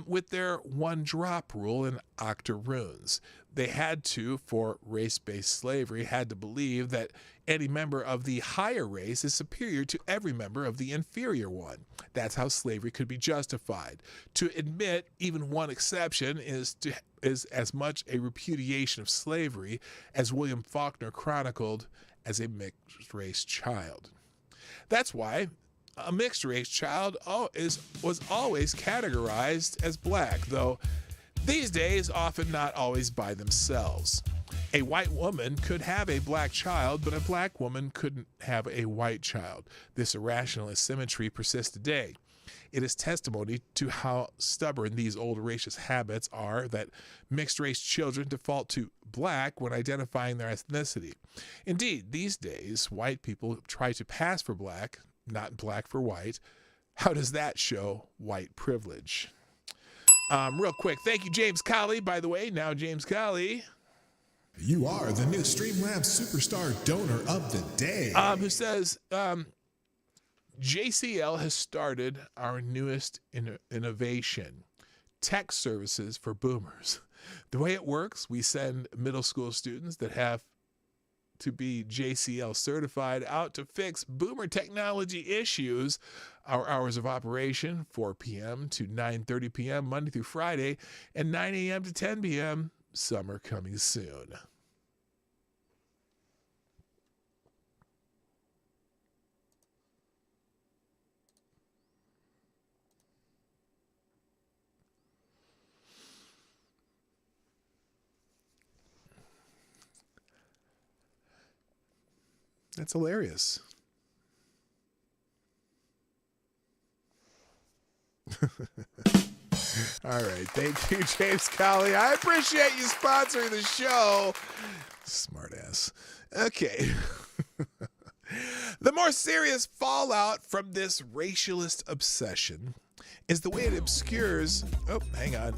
Speaker 1: with their one-drop rule in octoroons. They had to, for race-based slavery, had to believe that any member of the higher race is superior to every member of the inferior one. That's how slavery could be justified. To admit even one exception is as much a repudiation of slavery as William Faulkner chronicled as a mixed-race child. That's why a mixed-race child was always categorized as black, though these days often not always by themselves. A white woman could have a black child, but a black woman couldn't have a white child. This irrational asymmetry persists today. It is testimony to how stubborn these old racist habits are that mixed-race children default to black when identifying their ethnicity. Indeed, these days, white people try to pass for black, not black for white. How does that show white privilege? Real quick, thank you, James Colley, by the way. Now, James Colley.
Speaker 2: You are the new Streamlabs Superstar Donor of the Day.
Speaker 1: Who says, JCL has started our newest innovation, tech services for boomers. The way it works, we send middle school students that have to be JCL certified out to fix boomer technology issues. Our hours of operation, 4 p.m. to 9:30 p.m. Monday through Friday, and 9 a.m. to 10 p.m. Summer coming soon. That's hilarious. All right. Thank you, James Colley. I appreciate you sponsoring the show. Smart ass. Okay. The more serious fallout from this racialist obsession is the way it obscures... Oh, hang on.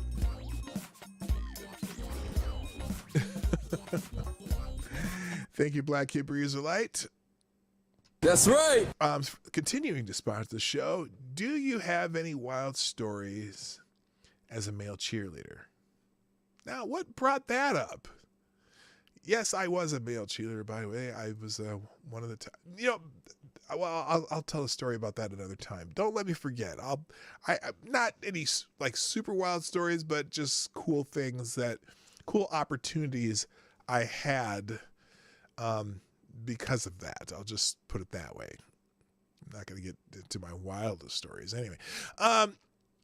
Speaker 1: Thank you, Black Hebrew Israelite.
Speaker 3: That's right.
Speaker 1: Continuing to sponsor the show, do you have any wild stories as a male cheerleader? Now, what brought that up? Yes, I was a male cheerleader, by the way. I was one of the time. Well, I'll tell a story about that another time. Don't let me forget. I not any like super wild stories, but just cool things cool opportunities I had. Because of that, I'll just put it that way. I'm not going to get into my wildest stories. Anyway,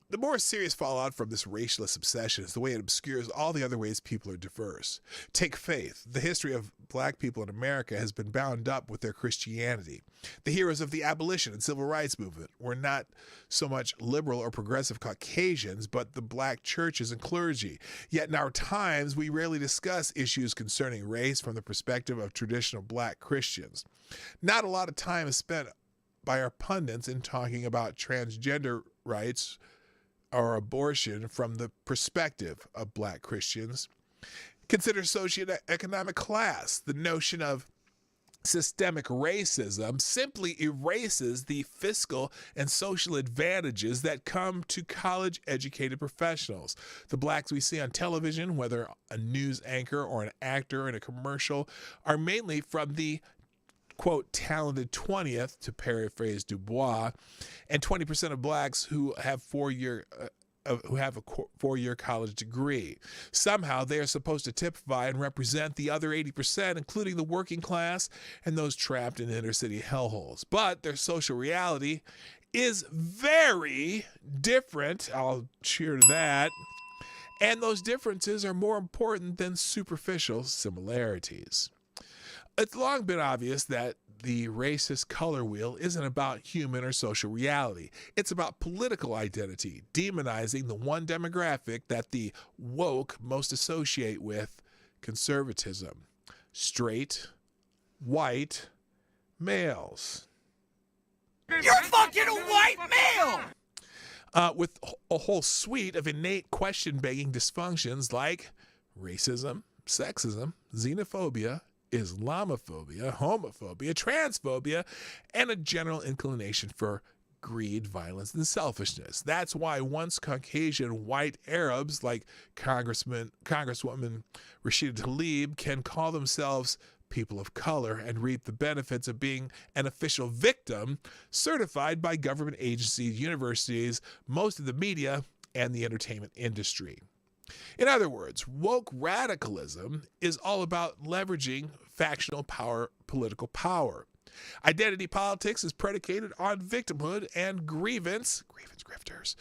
Speaker 1: the more serious fallout from this racialist obsession is the way it obscures all the other ways people are diverse. Take faith. The history of black people in America has been bound up with their Christianity. The heroes of the abolition and civil rights movement were not so much liberal or progressive Caucasians, but the black churches and clergy. Yet in our times, we rarely discuss issues concerning race from the perspective of traditional black Christians. Not a lot of time is spent by our pundits in talking about transgender rights or abortion from the perspective of black Christians. Consider socioeconomic class. The notion of systemic racism simply erases the fiscal and social advantages that come to college-educated professionals. The blacks we see on television, whether a news anchor or an actor in a commercial, are mainly from the quote, talented 20th, to paraphrase Du Bois, and 20% of blacks who have a four-year college degree. Somehow they are supposed to typify and represent the other 80%, including the working class and those trapped in inner-city hellholes. But their social reality is very different. I'll cheer to that. And those differences are more important than superficial similarities. It's long been obvious that the racist color wheel isn't about human or social reality. It's about political identity, demonizing the one demographic that the woke most associate with conservatism: straight, white males.
Speaker 4: You're fucking a white male!
Speaker 1: With a whole suite of innate question-begging dysfunctions like racism, sexism, xenophobia, Islamophobia, homophobia, transphobia, and a general inclination for greed, violence, and selfishness. That's why once Caucasian white Arabs like Congresswoman Rashida Tlaib can call themselves people of color and reap the benefits of being an official victim certified by government agencies, universities, most of the media, and the entertainment industry. In other words, woke radicalism is all about leveraging factional power, political power. Identity politics is predicated on victimhood and grievance grifters.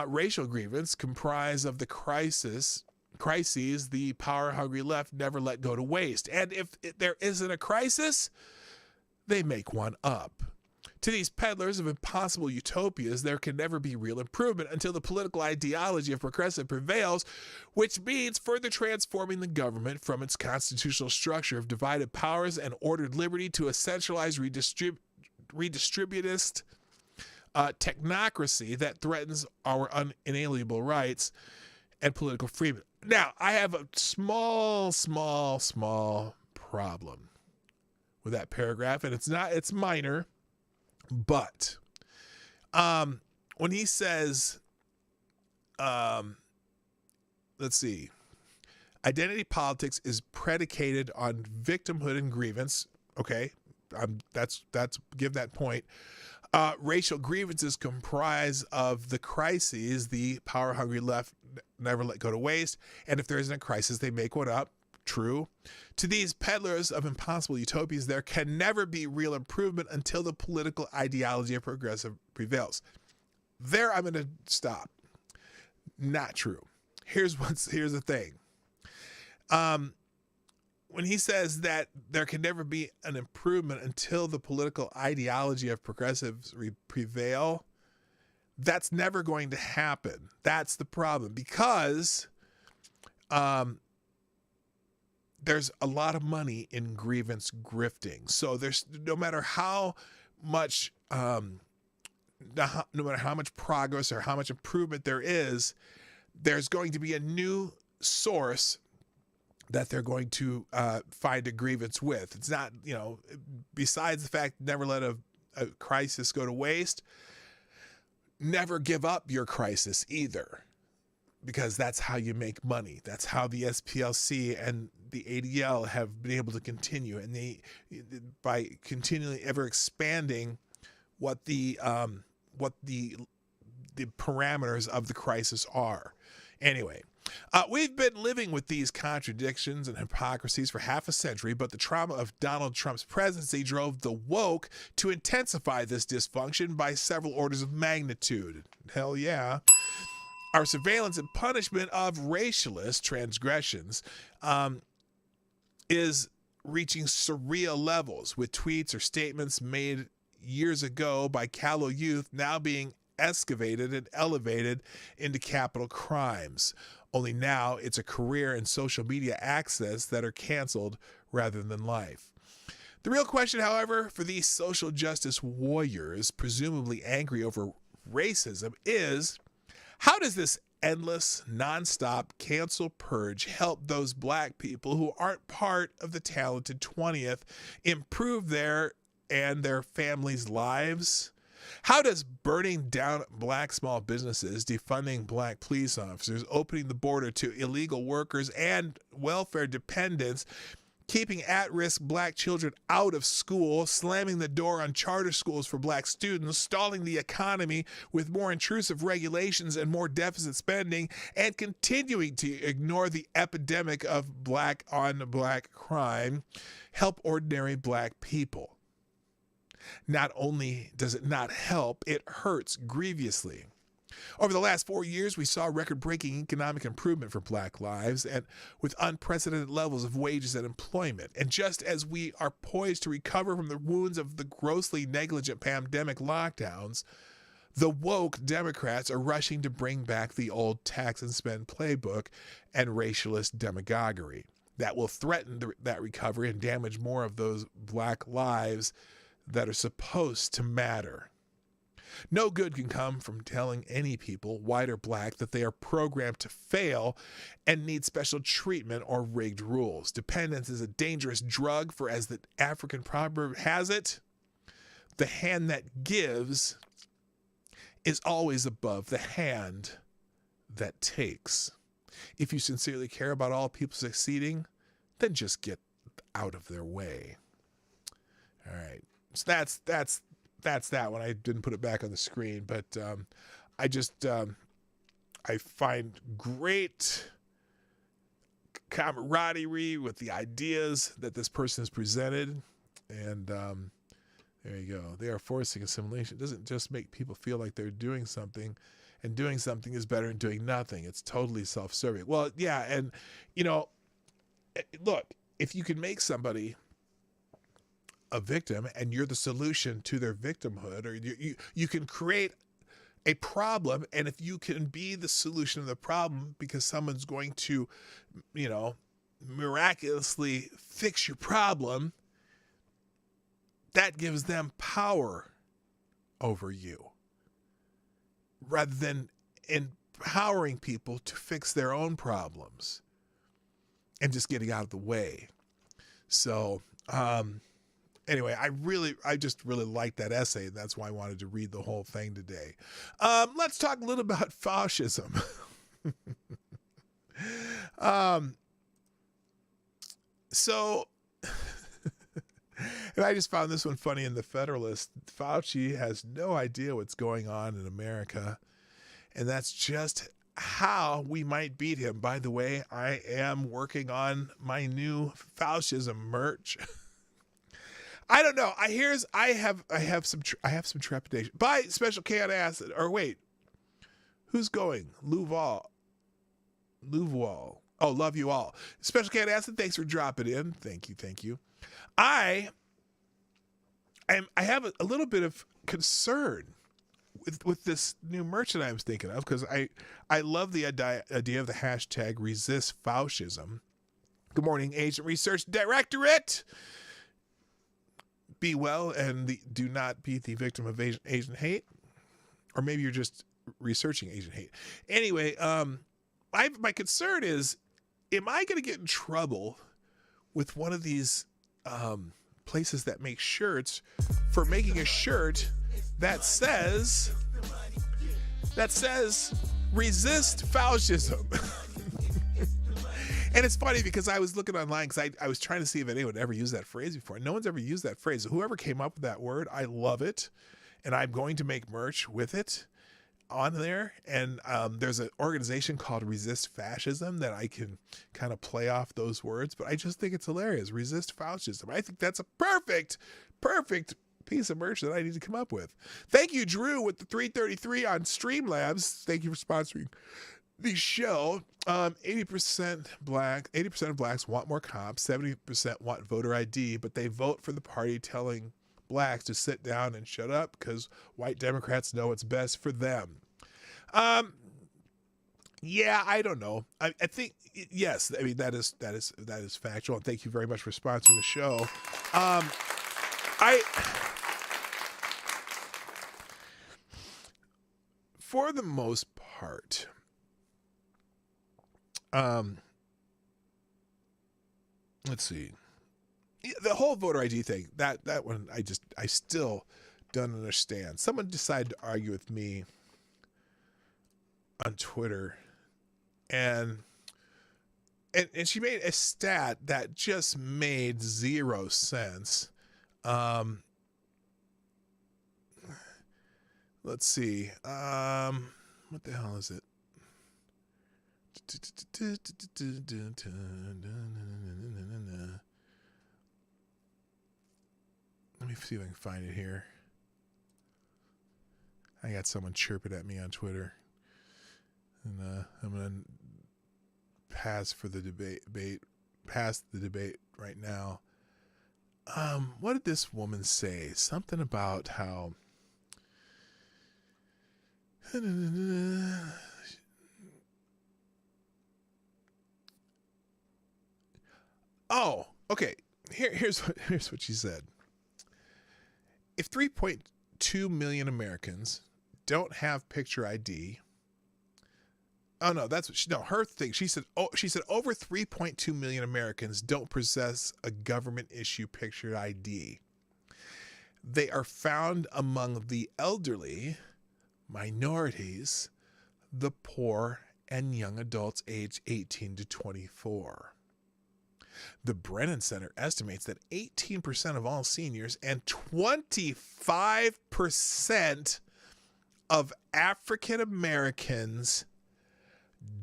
Speaker 1: Racial grievance comprise of the crises the power-hungry left never let go to waste. And if there isn't a crisis, they make one up. To these peddlers of impossible utopias, there can never be real improvement until the political ideology of progressive prevails, which means further transforming the government from its constitutional structure of divided powers and ordered liberty to a centralized redistributist technocracy that threatens our unalienable rights and political freedom. Now, I have a small problem with that paragraph, and it's minor. But when he says, let's see, identity politics is predicated on victimhood and grievance. Okay, that's give that point. Racial grievances comprise of the crises the power-hungry left never let go to waste, and if there isn't a crisis, they make one up. True. To these peddlers of impossible utopias, there can never be real improvement until the political ideology of progressive prevails. There, I'm going to stop. Not true. Here's the thing. When he says that there can never be an improvement until the political ideology of progressives prevail, that's never going to happen. That's the problem, because there's a lot of money in grievance grifting. So there's no matter how much progress or how much improvement there is, there's going to be a new source that they're going to find a grievance with. It's not, besides the fact, never let a crisis go to waste, never give up your crisis either, because that's how you make money. That's how the SPLC and the ADL have been able to continue, and by continually ever expanding what the parameters of the crisis are. Anyway, we've been living with these contradictions and hypocrisies for half a century, but the trauma of Donald Trump's presidency drove the woke to intensify this dysfunction by several orders of magnitude. Hell yeah. Our surveillance and punishment of racialist transgressions is reaching surreal levels, with tweets or statements made years ago by callow youth now being excavated and elevated into capital crimes. Only now it's a career and social media access that are canceled rather than life. The real question, however, for these social justice warriors, presumably angry over racism, is how does this endless, nonstop cancel purge help those black people who aren't part of the talented 20th improve their and their families' lives? How does burning down black small businesses, defunding black police officers, opening the border to illegal workers and welfare dependents, keeping at-risk black children out of school, slamming the door on charter schools for black students, stalling the economy with more intrusive regulations and more deficit spending, and continuing to ignore the epidemic of black-on-black crime help ordinary black people? Not only does it not help, it hurts grievously. Over the last 4 years, we saw record-breaking economic improvement for Black lives and with unprecedented levels of wages and employment. And just as we are poised to recover from the wounds of the grossly negligent pandemic lockdowns, the woke Democrats are rushing to bring back the old tax and spend playbook and racialist demagoguery that will threaten that recovery and damage more of those Black lives that are supposed to matter. No good can come from telling any people, white or Black, that they are programmed to fail and need special treatment or rigged rules. Dependence is a dangerous drug, for as the African proverb has it, the hand that gives is always above the hand that takes. If you sincerely care about all people succeeding, then just get out of their way. All right. So that's that one. I didn't put it back on the screen, but I find great camaraderie with the ideas that this person has presented. And there you go. They are forcing assimilation. It doesn't just make people feel like they're doing something, and doing something is better than doing nothing. It's totally self-serving. Well, yeah. And, look, if you can make somebody a victim and you're the solution to their victimhood, or you can create a problem, and if you can be the solution of the problem because someone's going to, miraculously fix your problem, that gives them power over you rather than empowering people to fix their own problems and just getting out of the way. So, anyway, I just really liked that essay. That's why I wanted to read the whole thing today. Let's talk a little about fascism. And I just found this one funny in the Federalist. Fauci has no idea what's going on in America, and that's just how we might beat him. By the way, I am working on my new fascism merch. I don't know. I have some trepidation. Buy Special K on acid. Or wait, who's going? Luval. Oh, love you all. Special K on acid. Thanks for dropping in. Thank you. I have a little bit of concern with this new merch that I was thinking of, because I love the idea of the hashtag resist fascism. Good morning, Agent Research Directorate. Be well and do not be the victim of Asian hate. Or maybe you're just researching Asian hate. Anyway, my concern is, am I going to get in trouble with one of these places that make shirts for making a shirt that says resist fascism? And it's funny because I was looking online because I was trying to see if anyone ever used that phrase before. No one's ever used that phrase. Whoever came up with that word, I love it. And I'm going to make merch with it on there. And there's an organization called Resist Fascism that I can kind of play off those words. But I just think it's hilarious. Resist Fascism. I think that's a perfect piece of merch that I need to come up with. Thank you, Drew, with the 333 on Streamlabs. Thank you for sponsoring the show. 80% of blacks want more cops, 70% want voter ID, but they vote for the party telling blacks to sit down and shut up because white Democrats know what's best for them. Yeah, I don't know. I think yes. I mean that is factual. And thank you very much for sponsoring the show. For the most part, let's see. The whole voter ID thing, that one, I still don't understand. Someone decided to argue with me on Twitter, and she made a stat that just made zero sense. Let's see. What the hell is it? Let me see if I can find it here. I got someone chirping at me on Twitter. And I'm gonna pass the debate right now. What did this woman say? Something about how oh, okay. Here's what she said. If 3.2 million Americans don't have picture ID. Oh no, that's what her thing. She said over 3.2 million Americans don't possess a government issue picture ID. They are found among the elderly, minorities, the poor, and young adults aged 18 to 24. The Brennan Center estimates that 18% of all seniors and 25% of African Americans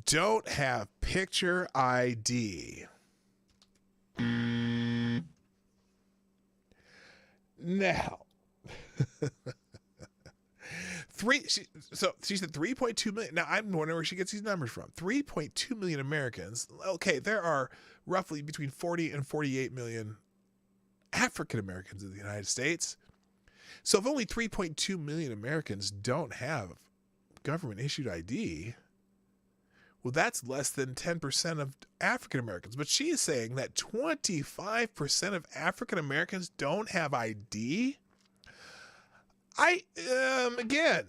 Speaker 1: don't have picture ID. Now, she said 3.2 million. Now, I'm wondering where she gets these numbers from. 3.2 million Americans. Okay, there are roughly between 40 and 48 million African Americans in the United States. So if only 3.2 million Americans don't have government issued ID, well, that's less than 10% of African Americans. But she is saying that 25% of African Americans don't have ID. Again,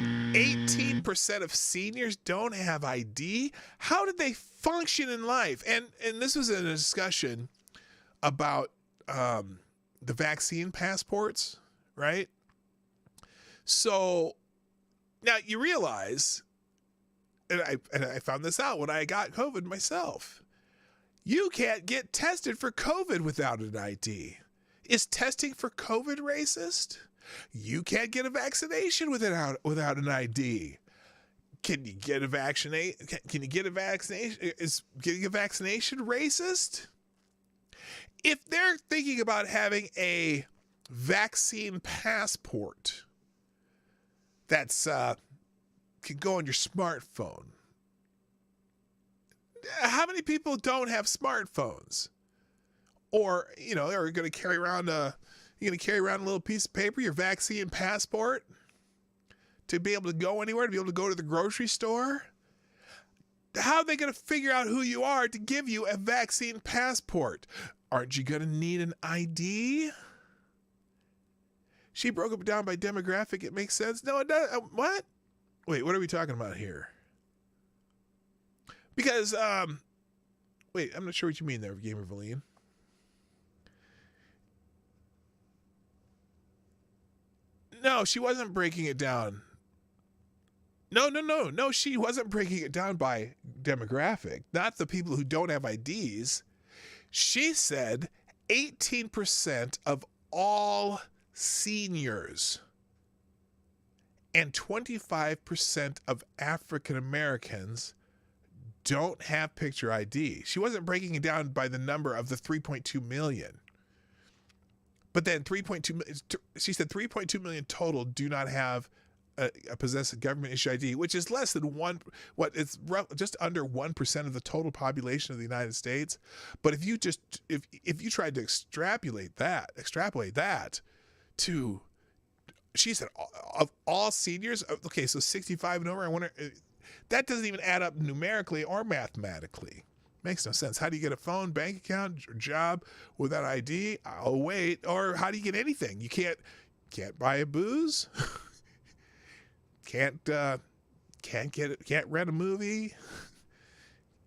Speaker 1: 18% of seniors don't have ID. How did they function in life? And this was in a discussion about the vaccine passports, right? So now you realize, and I found this out when I got COVID myself, you can't get tested for COVID without an ID. Is testing for COVID racist? You can't get a vaccination without an ID. Can you get a vaccination? Can you get a vaccination? Is getting a vaccination racist? If they're thinking about having a vaccine passport that's can go on your smartphone, how many people don't have smartphones? Or, are you going to carry around a little piece of paper, your vaccine passport, to be able to go anywhere, to be able to go to the grocery store? How are they going to figure out who you are to give you a vaccine passport? Aren't you going to need an ID? She broke it down by demographic. It makes sense. No, it doesn't. What? Wait, what are we talking about here? Because, wait, I'm not sure what you mean there, Gamer Valine. No, she wasn't breaking it down. No, she wasn't breaking it down by demographic. Not the people who don't have IDs. She said 18% of all seniors and 25% of African Americans don't have picture ID. She wasn't breaking it down by the number of the 3.2 million. But then she said 3.2 million total do not have possess a government issue ID, which is less than it's just under 1% of the total population of the United States. But if you tried to extrapolate that to, she said, of all seniors, okay, so 65 and over, I wonder, that doesn't even add up numerically or mathematically. Makes no sense. How do you get a phone, bank account, or job without ID? I'll wait. Or how do you get anything? You can't buy a booze. Can't rent a movie.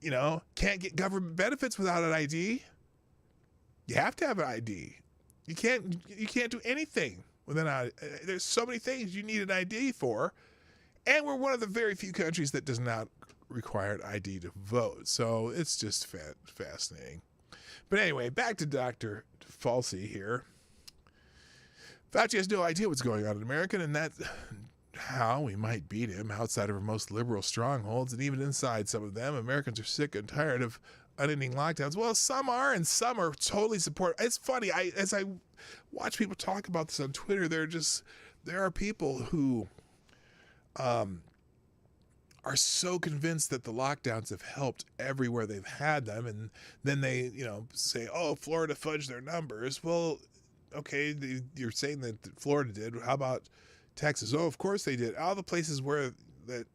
Speaker 1: Can't get government benefits without an ID. You have to have an ID. You can't do anything without. There's so many things you need an ID for, and we're one of the very few countries that does not require an ID to vote. So it's just fascinating. But anyway, back to Dr. Falsey here. Fauci has no idea what's going on in America, and that's how we might beat him outside of our most liberal strongholds, and even inside some of them. Americans are sick and tired of unending lockdowns. Well, some are, and some are totally support. It's funny. As I watch people talk about this on Twitter, there are people who are so convinced that the lockdowns have helped everywhere they've had them, and then they, say, "Oh, Florida fudged their numbers." Well, okay, you're saying that Florida did. How about Texas? Oh, of course they did. All the places where that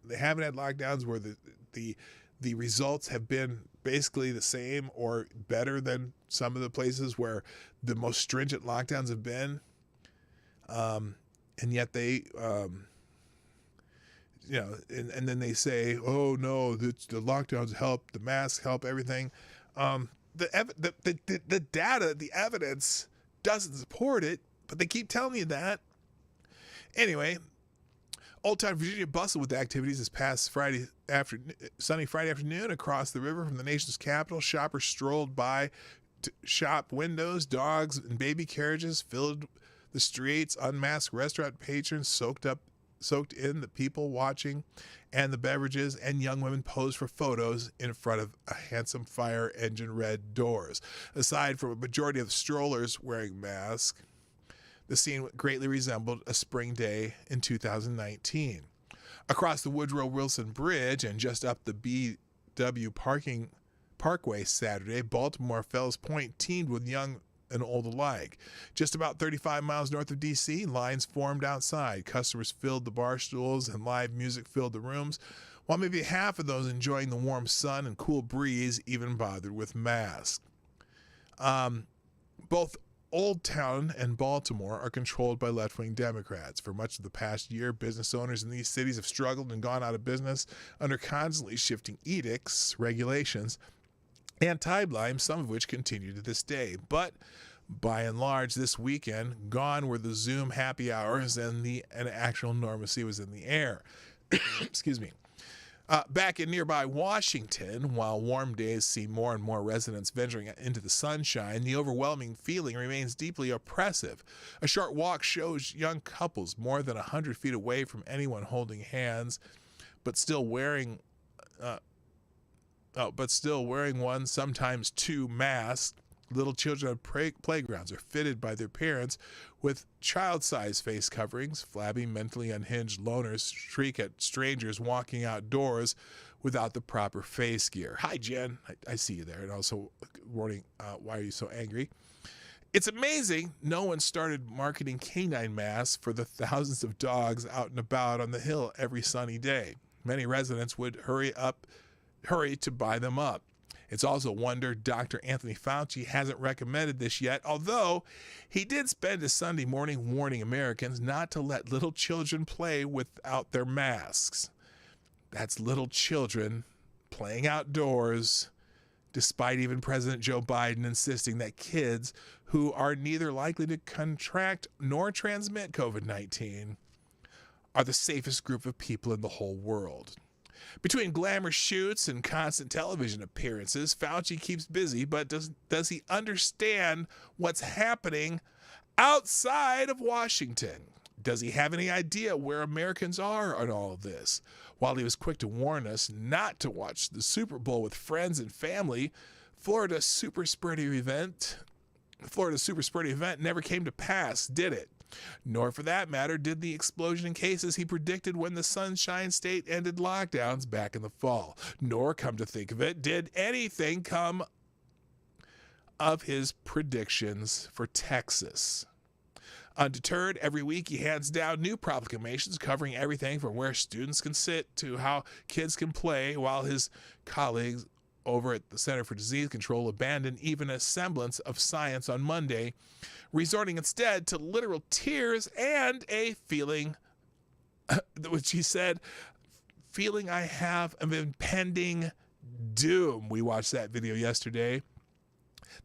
Speaker 1: they haven't had lockdowns, where the results have been basically the same or better than some of the places where the most stringent lockdowns have been, and yet they. And then they say, "Oh no, the lockdowns help, the masks help, everything." The data, the evidence doesn't support it, but they keep telling you that. Anyway, Old Town Virginia bustled with activities this past sunny Friday afternoon across the river from the nation's capital. Shoppers strolled by shop windows, dogs and baby carriages filled the streets. Unmasked restaurant patrons soaked in the people watching and the beverages, and young women posed for photos in front of a handsome fire engine red doors. Aside from a majority of the strollers wearing masks, the scene greatly resembled a spring day in 2019. Across the Woodrow Wilson Bridge and just up the BW Parkway Saturday, Baltimore Fells Point teemed with young and old alike. Just about 35 miles north of D.C., lines formed outside. Customers filled the bar stools and live music filled the rooms, while maybe half of those enjoying the warm sun and cool breeze even bothered with masks. Both Old Town and Baltimore are controlled by left-wing Democrats. For much of the past year, business owners in these cities have struggled and gone out of business under constantly shifting edicts, regulations, and timelines, some of which continue to this day. But by and large, this weekend, gone were the Zoom happy hours and actual normalcy was in the air. Excuse me. Back in nearby Washington, while warm days see more and more residents venturing into the sunshine, the overwhelming feeling remains deeply oppressive. A short walk shows young couples more than 100 feet away from anyone holding hands, but still wearing one, sometimes two masks. Little children on playgrounds are fitted by their parents with child-sized face coverings. Flabby, mentally unhinged loners shriek at strangers walking outdoors without the proper face gear. Hi, Jen. I see you there. And also warning, why are you so angry? It's amazing no one started marketing canine masks for the thousands of dogs out and about on the Hill every sunny day. Many residents would hurry to buy them up. It's also a wonder Dr. Anthony Fauci hasn't recommended this yet, although he did spend his Sunday morning warning Americans not to let little children play without their masks. That's little children playing outdoors, despite even President Joe Biden insisting that kids who are neither likely to contract nor transmit COVID-19 are the safest group of people in the whole world. Between glamour shoots and constant television appearances, Fauci keeps busy, but does he understand what's happening outside of Washington? Does he have any idea where Americans are on all of this? While he was quick to warn us not to watch the Super Bowl with friends and family, Florida's super spreader event never came to pass, did it? Nor, for that matter, did the explosion in cases he predicted when the Sunshine State ended lockdowns back in the fall. Nor, come to think of it, did anything come of his predictions for Texas. Undeterred, every week he hands down new proclamations covering everything from where students can sit to how kids can play, while his colleagues over at the Center for Disease Control abandoned even a semblance of science on Monday, resorting instead to literal tears and a feeling, which he said, feeling I have of impending doom. We watched that video yesterday.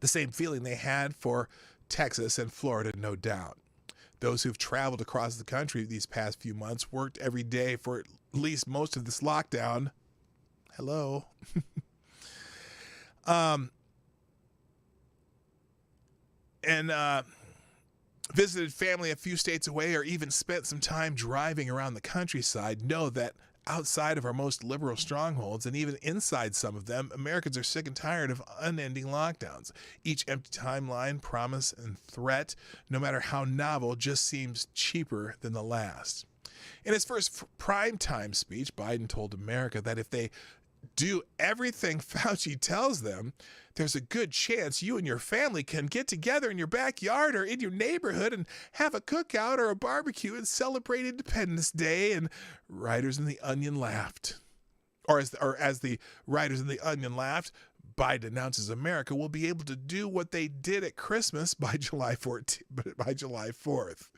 Speaker 1: The same feeling they had for Texas and Florida, no doubt. Those who've traveled across the country these past few months, worked every day for at least most of this lockdown. Hello. Visited family a few states away, or even spent some time driving around the countryside, know that outside of our most liberal strongholds, and even inside some of them, Americans are sick and tired of unending lockdowns. Each empty timeline, promise, and threat, no matter how novel, just seems cheaper than the last. In his first primetime speech, Biden told America that if they do everything Fauci tells them, there's a good chance you and your family can get together in your backyard or in your neighborhood and have a cookout or a barbecue and celebrate Independence Day. And writers in The Onion laughed. Or as the writers in The Onion laughed, Biden announces America will be able to do what they did at Christmas by July 4th.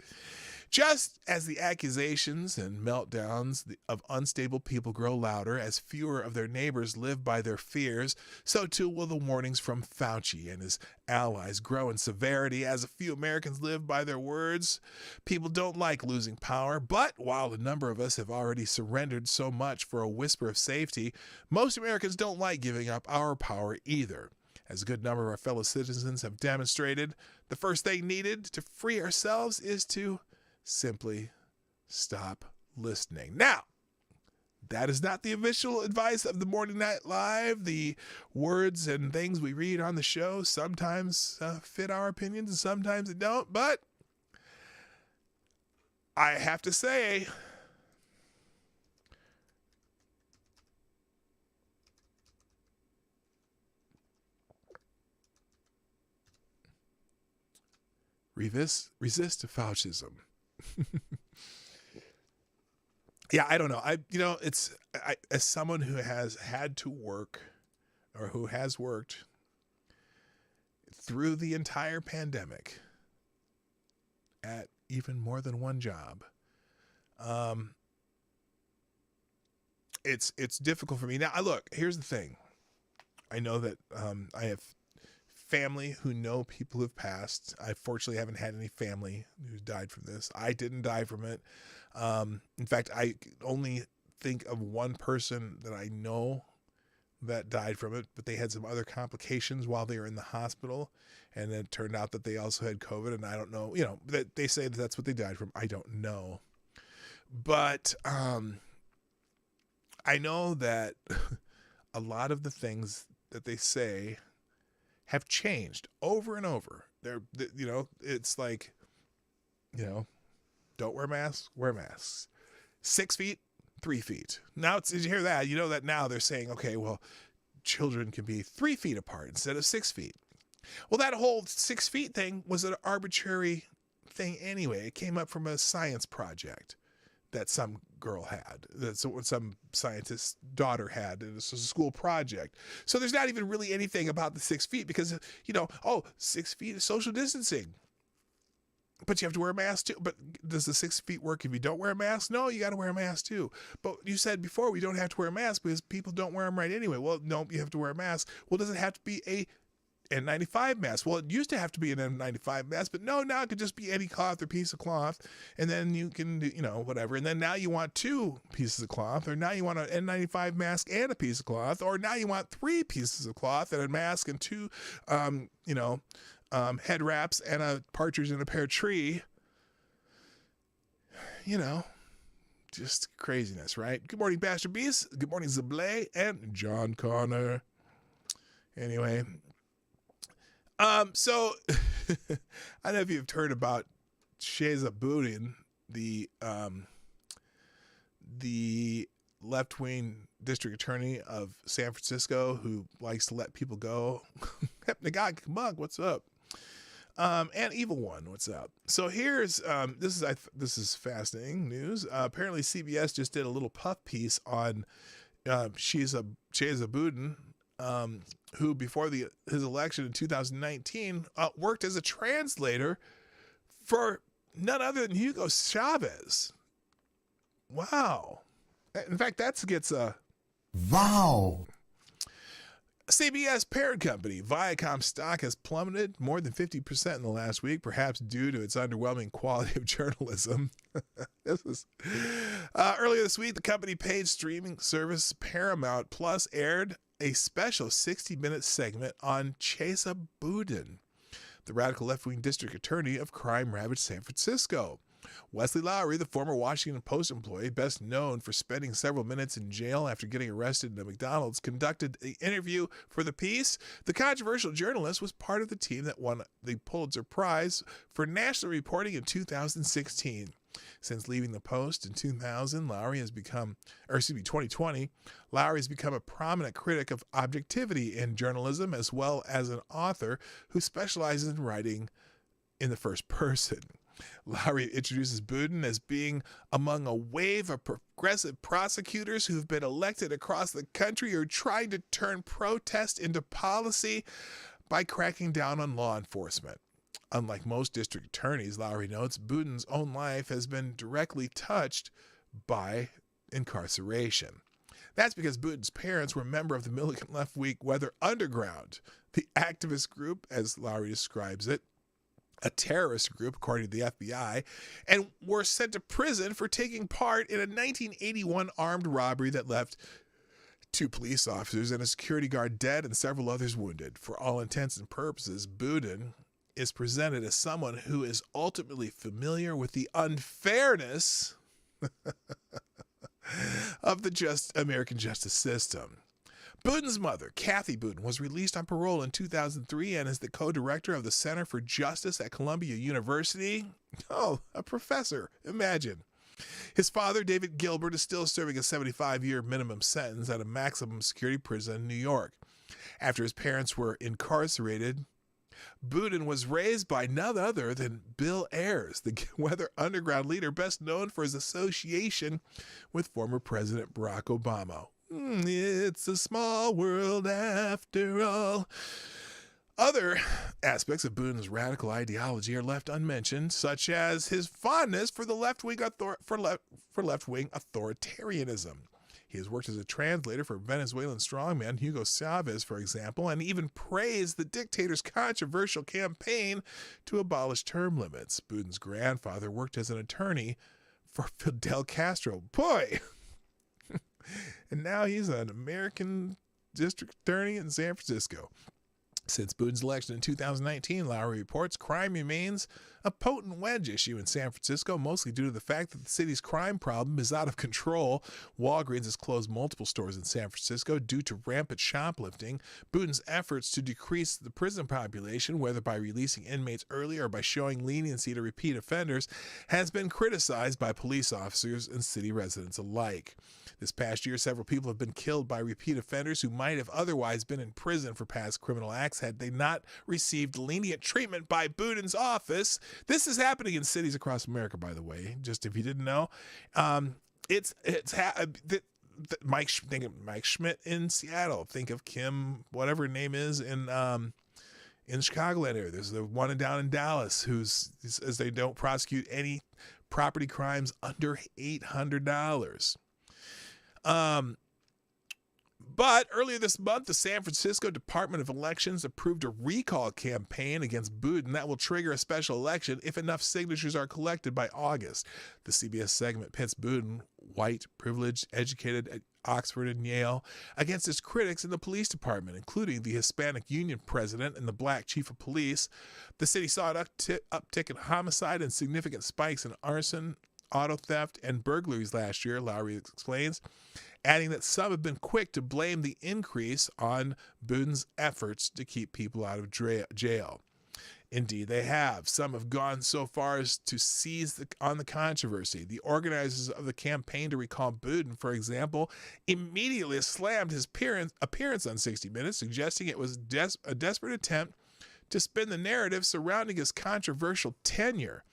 Speaker 1: Just as the accusations and meltdowns of unstable people grow louder, as fewer of their neighbors live by their fears, so too will the warnings from Fauci and his allies grow in severity as a few Americans live by their words. People don't like losing power, but while a number of us have already surrendered so much for a whisper of safety, most Americans don't like giving up our power either. As a good number of our fellow citizens have demonstrated, the first thing needed to free ourselves is to simply stop listening. Now, that is not the official advice of the Morning Night Live. The words and things we read on the show sometimes fit our opinions and sometimes they don't. But I have to say, resist Faucism. Yeah, I don't know. As someone who has had to work or who has worked through the entire pandemic at even more than one job, it's difficult for me. Now, look, here's the thing. I know that I have family who know people who've passed. I fortunately haven't had any family who died from this. I didn't die from it. In fact, I only think of one person that I know that died from it, but they had some other complications while they were in the hospital. And it turned out that they also had COVID. And I don't know, that they say that that's what they died from. I don't know. But I know that a lot of the things that they say have changed over and over. It's like, don't wear masks, wear masks. 6 feet, 3 feet. Now, did you hear that? You know that now they're saying, okay, well, children can be 3 feet apart instead of 6 feet. Well, that whole 6 feet thing was an arbitrary thing anyway. It came up from a science project that some girl had, that's what some scientist's daughter had. It was a school project. So there's not even really anything about the 6 feet because, 6 feet is social distancing. But you have to wear a mask too. But does the 6 feet work if you don't wear a mask? No, you got to wear a mask too. But you said before we don't have to wear a mask because people don't wear them right anyway. Well, no, you have to wear a mask. Well, does it have to be a N95 mask? Well, it used to have to be an N95 mask, but no, now it could just be any cloth or piece of cloth, and then you can do, whatever. And then now you want 2 pieces of cloth, or now you want an N95 mask and a piece of cloth, or now you want 3 pieces of cloth and a mask and 2, head wraps and a partridge in a pear tree. Just craziness, right? Good morning, Bastard Beast. Good morning, Zablé and John Connor. Anyway. So I don't know if you've heard about Shaq Daddy, the left-wing district attorney of San Francisco who likes to let people go. Nagag Mug, what's up? And Evil One, what's up? So here's this is fascinating news. Apparently CBS just did a little puff piece on Shaq Daddy, who before his election in 2019 worked as a translator for none other than Hugo Chavez. Wow. In fact, that gets a
Speaker 2: Wow.
Speaker 1: CBS parent company Viacom stock has plummeted more than 50% in the last week, perhaps due to its underwhelming quality of journalism. Earlier this week, the company paid streaming service Paramount Plus aired a special 60-minute segment on Shaq Daddy, the radical left-wing district attorney of crime-ravaged San Francisco. Wesley Lowery, the former Washington Post employee, best known for spending several minutes in jail after getting arrested in a McDonald's, conducted the interview for the piece. The controversial journalist was part of the team that won the Pulitzer Prize for national reporting in 2016. Since leaving the Post in 2000, 2020, Lowry has become a prominent critic of objectivity in journalism, as well as an author who specializes in writing in the first person. Lowry introduces Boudin as being among a wave of progressive prosecutors who've been elected across the country who are trying to turn protest into policy by cracking down on law enforcement. Unlike most district attorneys, Lowry notes, Boudin's own life has been directly touched by incarceration. That's because Boudin's parents were a member of the militant left-wing Weather Underground, the activist group, as Lowry describes it, a terrorist group, according to the FBI, and were sent to prison for taking part in a 1981 armed robbery that left 2 police officers and a security guard dead and several others wounded. For all intents and purposes, Boudin is presented as someone who is ultimately familiar with the unfairness of the American justice system. Boudin's mother, Kathy Boudin, was released on parole in 2003 and is the co-director of the Center for Justice at Columbia University. Oh, a professor. Imagine. His father, David Gilbert, is still serving a 75-year minimum sentence at a maximum security prison in New York. After his parents were incarcerated, Boudin was raised by none other than Bill Ayers, the Weather Underground leader best known for his association with former President Barack Obama. It's a small world after all. Other aspects of Boudin's radical ideology are left unmentioned, such as his fondness for the left-wing left-wing authoritarianism. He has worked as a translator for Venezuelan strongman Hugo Chavez, for example, and even praised the dictator's controversial campaign to abolish term limits. Boudin's grandfather worked as an attorney for Fidel Castro. Boy! And now he's an American district attorney in San Francisco. Since Boudin's election in 2019, Lowry reports crime remains a potent wedge issue in San Francisco, mostly due to the fact that the city's crime problem is out of control. Walgreens has closed multiple stores in San Francisco due to rampant shoplifting. Boudin's efforts to decrease the prison population, whether by releasing inmates early or by showing leniency to repeat offenders, has been criticized by police officers and city residents alike. This past year, several people have been killed by repeat offenders who might have otherwise been in prison for past criminal acts had they not received lenient treatment by Boudin's office. This is happening in cities across America, by the way, just if you didn't know. Think of Mike Schmidt in Seattle. Think of Kim, whatever her name is, in Chicagoland area. There's the one down in Dallas as they don't prosecute any property crimes under $800. But earlier this month, the San Francisco Department of Elections approved a recall campaign against Boudin that will trigger a special election if enough signatures are collected by August. The CBS segment pits Boudin, white, privileged, educated at Oxford and Yale, against his critics in the police department, including the Hispanic Union president and the black chief of police. The city saw an uptick in homicide and significant spikes in arson, auto theft, and burglaries last year, Lowry explains, adding that some have been quick to blame the increase on Boudin's efforts to keep people out of jail. Indeed, they have. Some have gone so far as to seize on the controversy. The organizers of the campaign to recall Boudin, for example, immediately slammed his appearance on 60 Minutes, suggesting it was a desperate attempt to spin the narrative surrounding his controversial tenure.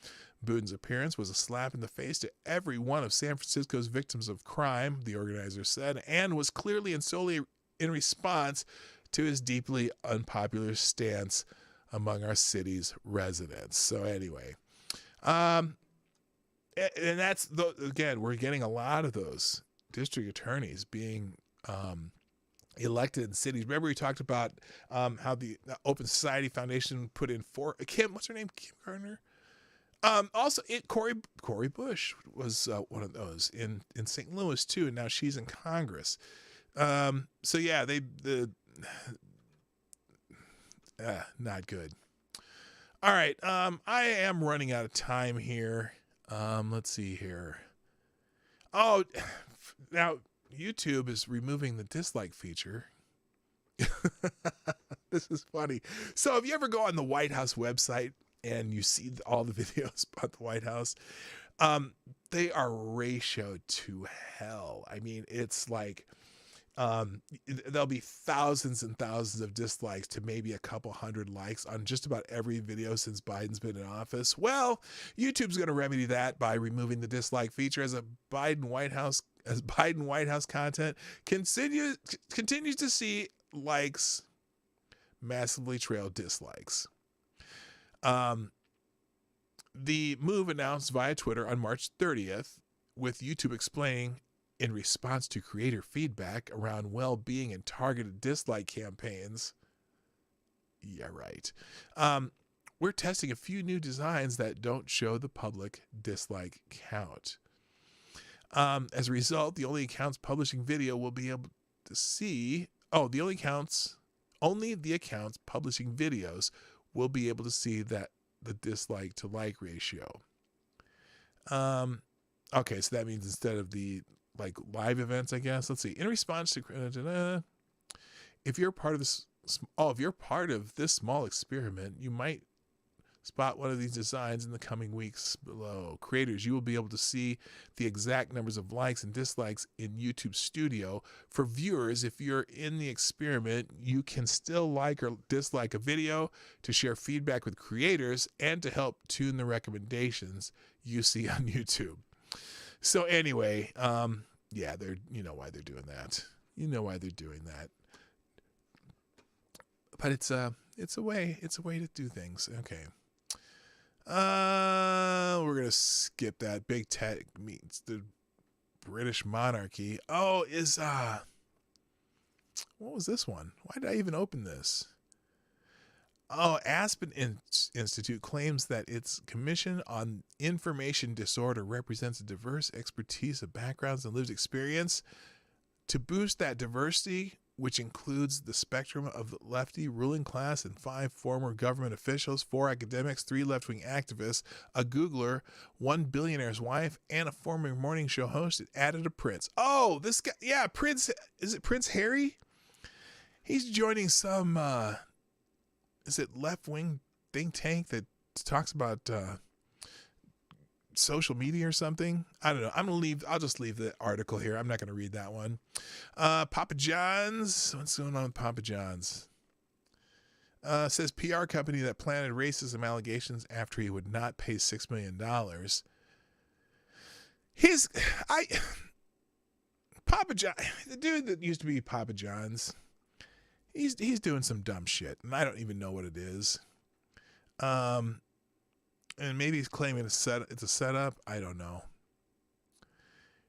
Speaker 1: Boudin's appearance was a slap in the face to every one of San Francisco's victims of crime, the organizers said, and was clearly and solely in response to his deeply unpopular stance among our city's residents. So anyway, and that's, again, we're getting a lot of those district attorneys being elected in cities. Remember we talked about how the Open Society Foundation put in Kim, what's her name? Kim Gardner? Also, Cori Bush was one of those in St. Louis too, and now she's in Congress. So yeah, not good. All right, I am running out of time here. Let's see here. Oh, now YouTube is removing the dislike feature. This is funny. So if you ever go on the White House website and you see all the videos about the White House, They are ratioed to hell. I mean, it's like there'll be thousands and thousands of dislikes to maybe a couple hundred likes on just about every video since Biden's been in office. Well, YouTube's going to remedy that by removing the dislike feature as Biden White House content continues to see likes massively trail dislikes. The move announced via Twitter on March 30th, with YouTube explaining, in response to creator feedback around well-being and targeted dislike campaigns. Yeah, right. We're testing a few new designs that don't show the public dislike count. As a result, the only accounts publishing video will be able to see. Only the accounts publishing videos will be able to see that the dislike to like ratio. Okay, so that means instead of the like live events, I guess. Let's see. In response to, if you're part of this small experiment, you might spot one of these designs in the coming weeks below. Creators, you will be able to see the exact numbers of likes and dislikes in YouTube Studio. For viewers, if you're in the experiment, you can still like or dislike a video to share feedback with creators and to help tune the recommendations you see on YouTube. So anyway, yeah, you know why they're doing that. But it's a way to do things. Okay. We're gonna skip that. Big tech meets the British monarchy. Oh, what was this one? Why did I even open this? Oh, Aspen Institute claims that its Commission on Information Disorder represents a diverse expertise of backgrounds and lived experience. To boost that diversity, which includes the spectrum of the lefty ruling class and 5 former government officials, 4 academics, 3 left-wing activists, a Googler, 1 billionaire's wife, and a former morning show host, it added a prince. Oh, this guy, yeah, Prince, is it Prince Harry? He's joining some, is it left-wing think tank that talks about social media or something? I don't know. I'll just leave the article here. I'm not going to read that one. Papa John's. What's going on with Papa John's? Says PR company that planted racism allegations after he would not pay $6 million. Papa John, the dude that used to be Papa John's, he's doing some dumb shit, and I don't even know what it is. And maybe he's claiming it's a setup. I don't know.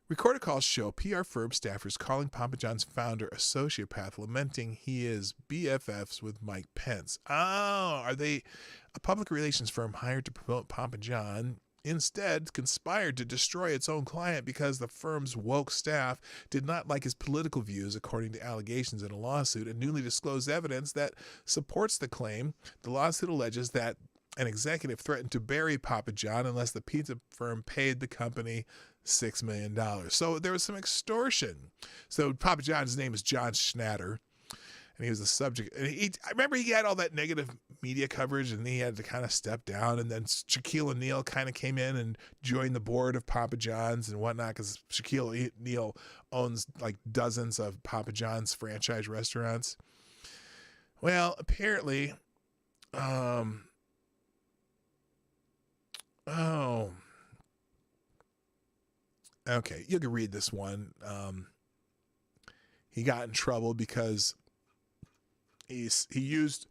Speaker 1: Recorded calls show PR firm staffers calling Papa John's founder a sociopath, lamenting he is BFFs with Mike Pence. Oh, are they a public relations firm hired to promote Papa John? Instead, conspired to destroy its own client because the firm's woke staff did not like his political views, according to allegations in a lawsuit and newly disclosed evidence that supports the claim. The lawsuit alleges that an executive threatened to bury Papa John unless the pizza firm paid the company $6 million. So there was some extortion. So Papa John's name is John Schnatter, and he was the subject. And I remember he had all that negative media coverage, and he had to kind of step down. And then Shaquille O'Neal kind of came in and joined the board of Papa John's and whatnot, because Shaquille O'Neal owns like dozens of Papa John's franchise restaurants. Well, apparently, oh, okay. You can read this one. He got in trouble because he used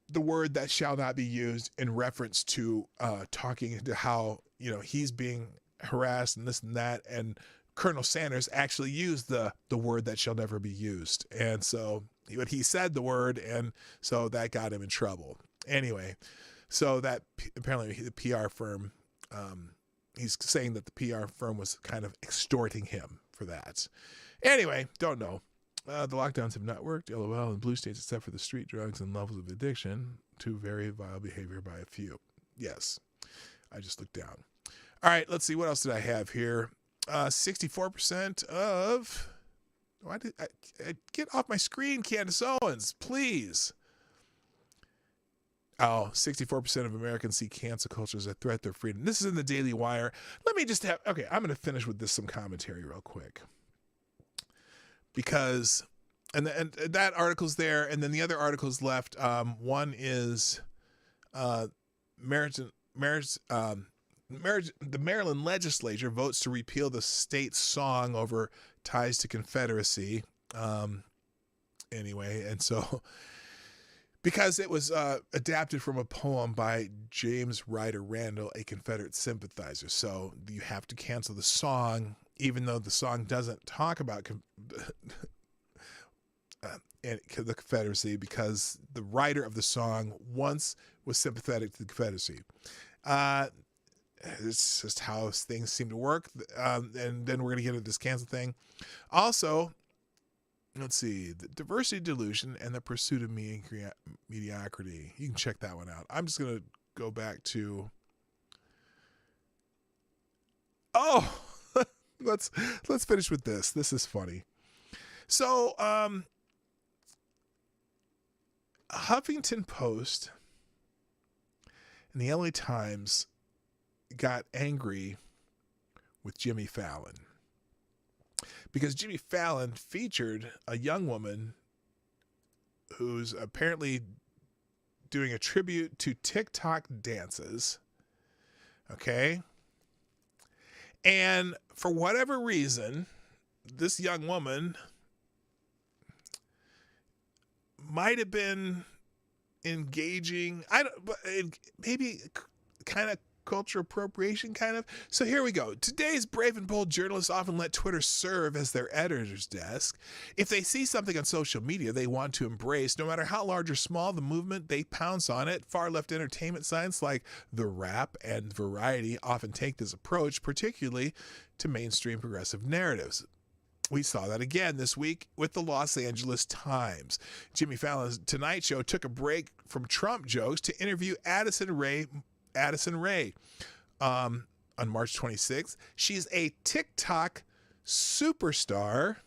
Speaker 1: the word that shall not be used in reference to talking to how, he's being harassed and this and that. And Colonel Sanders actually used the word that shall never be used. And so he said the word, and so that got him in trouble. Anyway, so that apparently the PR firm, he's saying that the PR firm was kind of extorting him for that. Anyway, don't know. The lockdowns have not worked, LOL, in blue states except for the street drugs and levels of addiction to very vile behavior by a few. Yes, I just looked down. All right, let's see. What else did I have here? 64% of... Why did I get off my screen, Candace Owens, please. Oh, 64% of Americans see cancel culture as a threat to their freedom. This is in the Daily Wire. Let me just have, okay, I'm going to finish with some commentary real quick. Because, and that article's there, and then the other articles left. One is the Maryland legislature votes to repeal the state song over ties to Confederacy. Anyway, and so... because it was adapted from a poem by James Ryder Randall, a Confederate sympathizer. So you have to cancel the song, even though the song doesn't talk about the Confederacy, because the writer of the song once was sympathetic to the Confederacy. It's just how things seem to work. And then we're going to get into this cancel thing. Also, let's see, the diversity delusion and the pursuit of mediocrity. You can check that one out. I'm just going to go back to... Oh, let's finish with this. This is funny. So, Huffington Post and the LA Times got angry with Jimmy Fallon, because Jimmy Fallon featured a young woman who's apparently doing a tribute to TikTok dances. Okay. And for whatever reason, this young woman might have been engaging, maybe kind of culture appropriation, kind of. So here we go. Today's brave and bold journalists often let Twitter serve as their editor's desk. If they see something on social media they want to embrace, no matter how large or small the movement, they pounce on it. Far-left entertainment sites like The Wrap and Variety often take this approach, particularly to mainstream progressive narratives. We saw that again this week with the Los Angeles Times. Jimmy Fallon's Tonight Show took a break from Trump jokes to interview Addison Rae on March 26th. She's a TikTok superstar.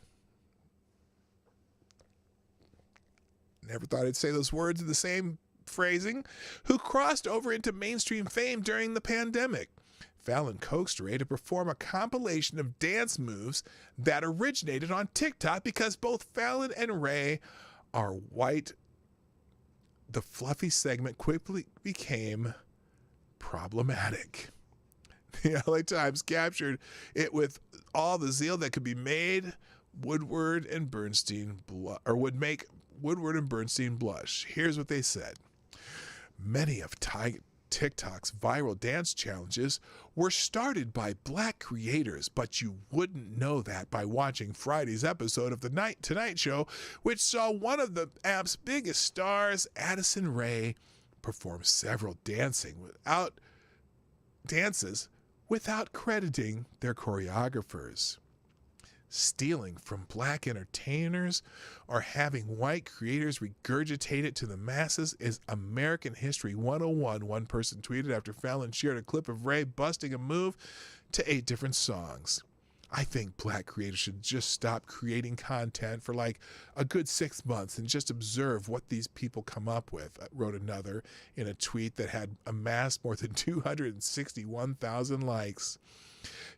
Speaker 1: Never thought I'd say those words in the same phrasing. Who crossed over into mainstream fame during the pandemic. Fallon coaxed Rae to perform a compilation of dance moves that originated on TikTok because both Fallon and Rae are white. The fluffy segment quickly became problematic. The LA Times captured it with all the zeal that could be made. Would make Woodward and Bernstein blush. Here's what they said. Many of TikTok's viral dance challenges were started by black creators, but you wouldn't know that by watching Friday's episode of the Tonight Show, which saw one of the app's biggest stars, Addison Rae, perform several dances without crediting their choreographers. Stealing from black entertainers or having white creators regurgitate it to the masses is American History 101, one person tweeted after Fallon shared a clip of Rae busting a move to 8 different songs. I think black creators should just stop creating content for like a good 6 months and just observe what these people come up with, wrote another in a tweet that had amassed more than 261,000 likes.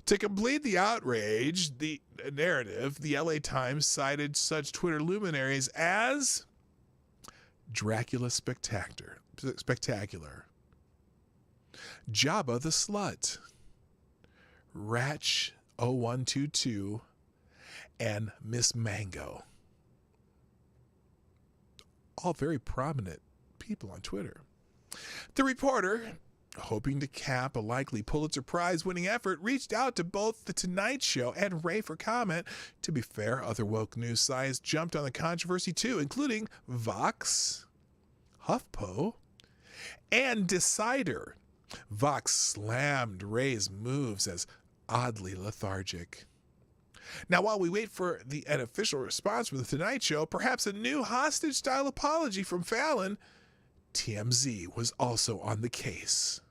Speaker 1: To complete the outrage, the narrative, the LA Times cited such Twitter luminaries as Dracula Spectacular, Jabba the Slut, Ratch 0122, and Miss Mango. All very prominent people on Twitter. The reporter, hoping to cap a likely Pulitzer Prize-winning effort, reached out to both The Tonight Show and Rae for comment. To be fair, other woke news sites jumped on the controversy too, including Vox, HuffPo, and Decider. Vox slammed Rae's moves as oddly lethargic. Now, while we wait for an official response from The Tonight Show, perhaps a new hostage-style apology from Fallon, TMZ was also on the case.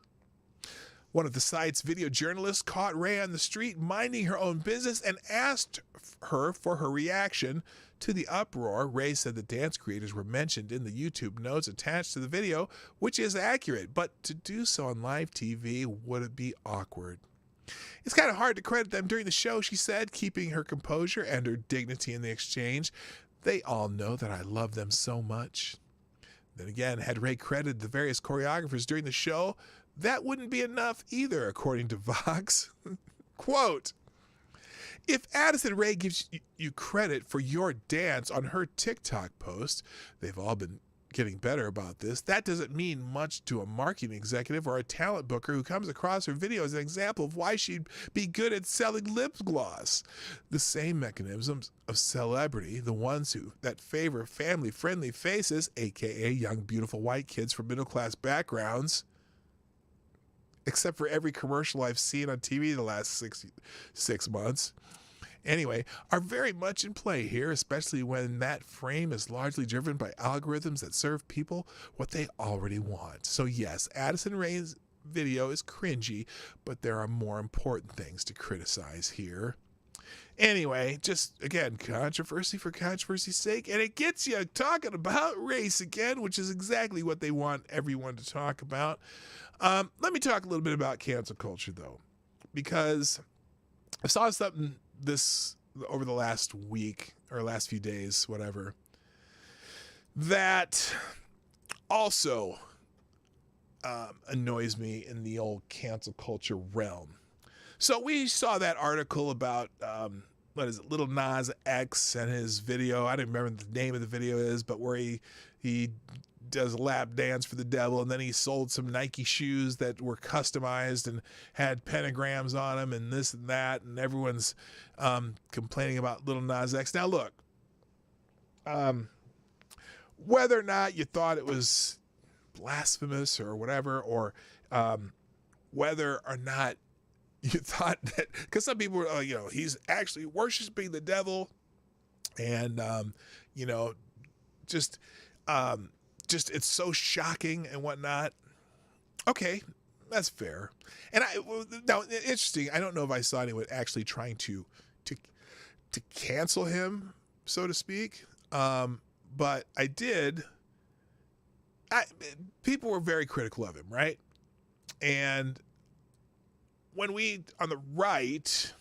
Speaker 1: One of the site's video journalists caught Rae on the street minding her own business and asked her for her reaction To the uproar, Ray said the dance creators were mentioned in the YouTube notes attached to the video, which is accurate, but to do so on live TV would be awkward. It's kind of hard to credit them during the show, she said, keeping her composure and her dignity in the exchange. They all know that I love them so much. Then again, had Ray credited the various choreographers during the show, that wouldn't be enough either, according to Vox. Quote, if Addison Rae gives you credit for your dance on her TikTok post, they've all been getting better about this, that doesn't mean much to a marketing executive or a talent booker who comes across her video as an example of why she'd be good at selling lip gloss. The same mechanisms of celebrity, the ones that favor family-friendly faces, aka young, beautiful white kids from middle-class backgrounds, except for every commercial I've seen on TV the last six months, anyway, are very much in play here, especially when that frame is largely driven by algorithms that serve people what they already want. So yes, Addison Rae's video is cringy, but there are more important things to criticize here. Anyway, just, again, controversy for controversy's sake, and it gets you talking about race again, which is exactly what they want everyone to talk about. Let me talk a little bit about cancel culture, though, because I saw something this over the last week or last few days, whatever, that also annoys me in the old cancel culture realm. So we saw that article about what is it, Lil Nas X and his video. I don't remember what the name of the video is, but where he does a lap dance for the devil, and then he sold some Nike shoes that were customized and had pentagrams on them and this and that, and everyone's complaining about Lil Nas X. Now look, whether or not you thought it was blasphemous or whatever, or whether or not you thought that, because some people were, he's actually worshiping the devil, and just it's so shocking and whatnot. Okay, that's fair. And now interesting. I don't know if I saw anyone actually trying to cancel him, so to speak. But I did. People were very critical of him, right? And when we on the right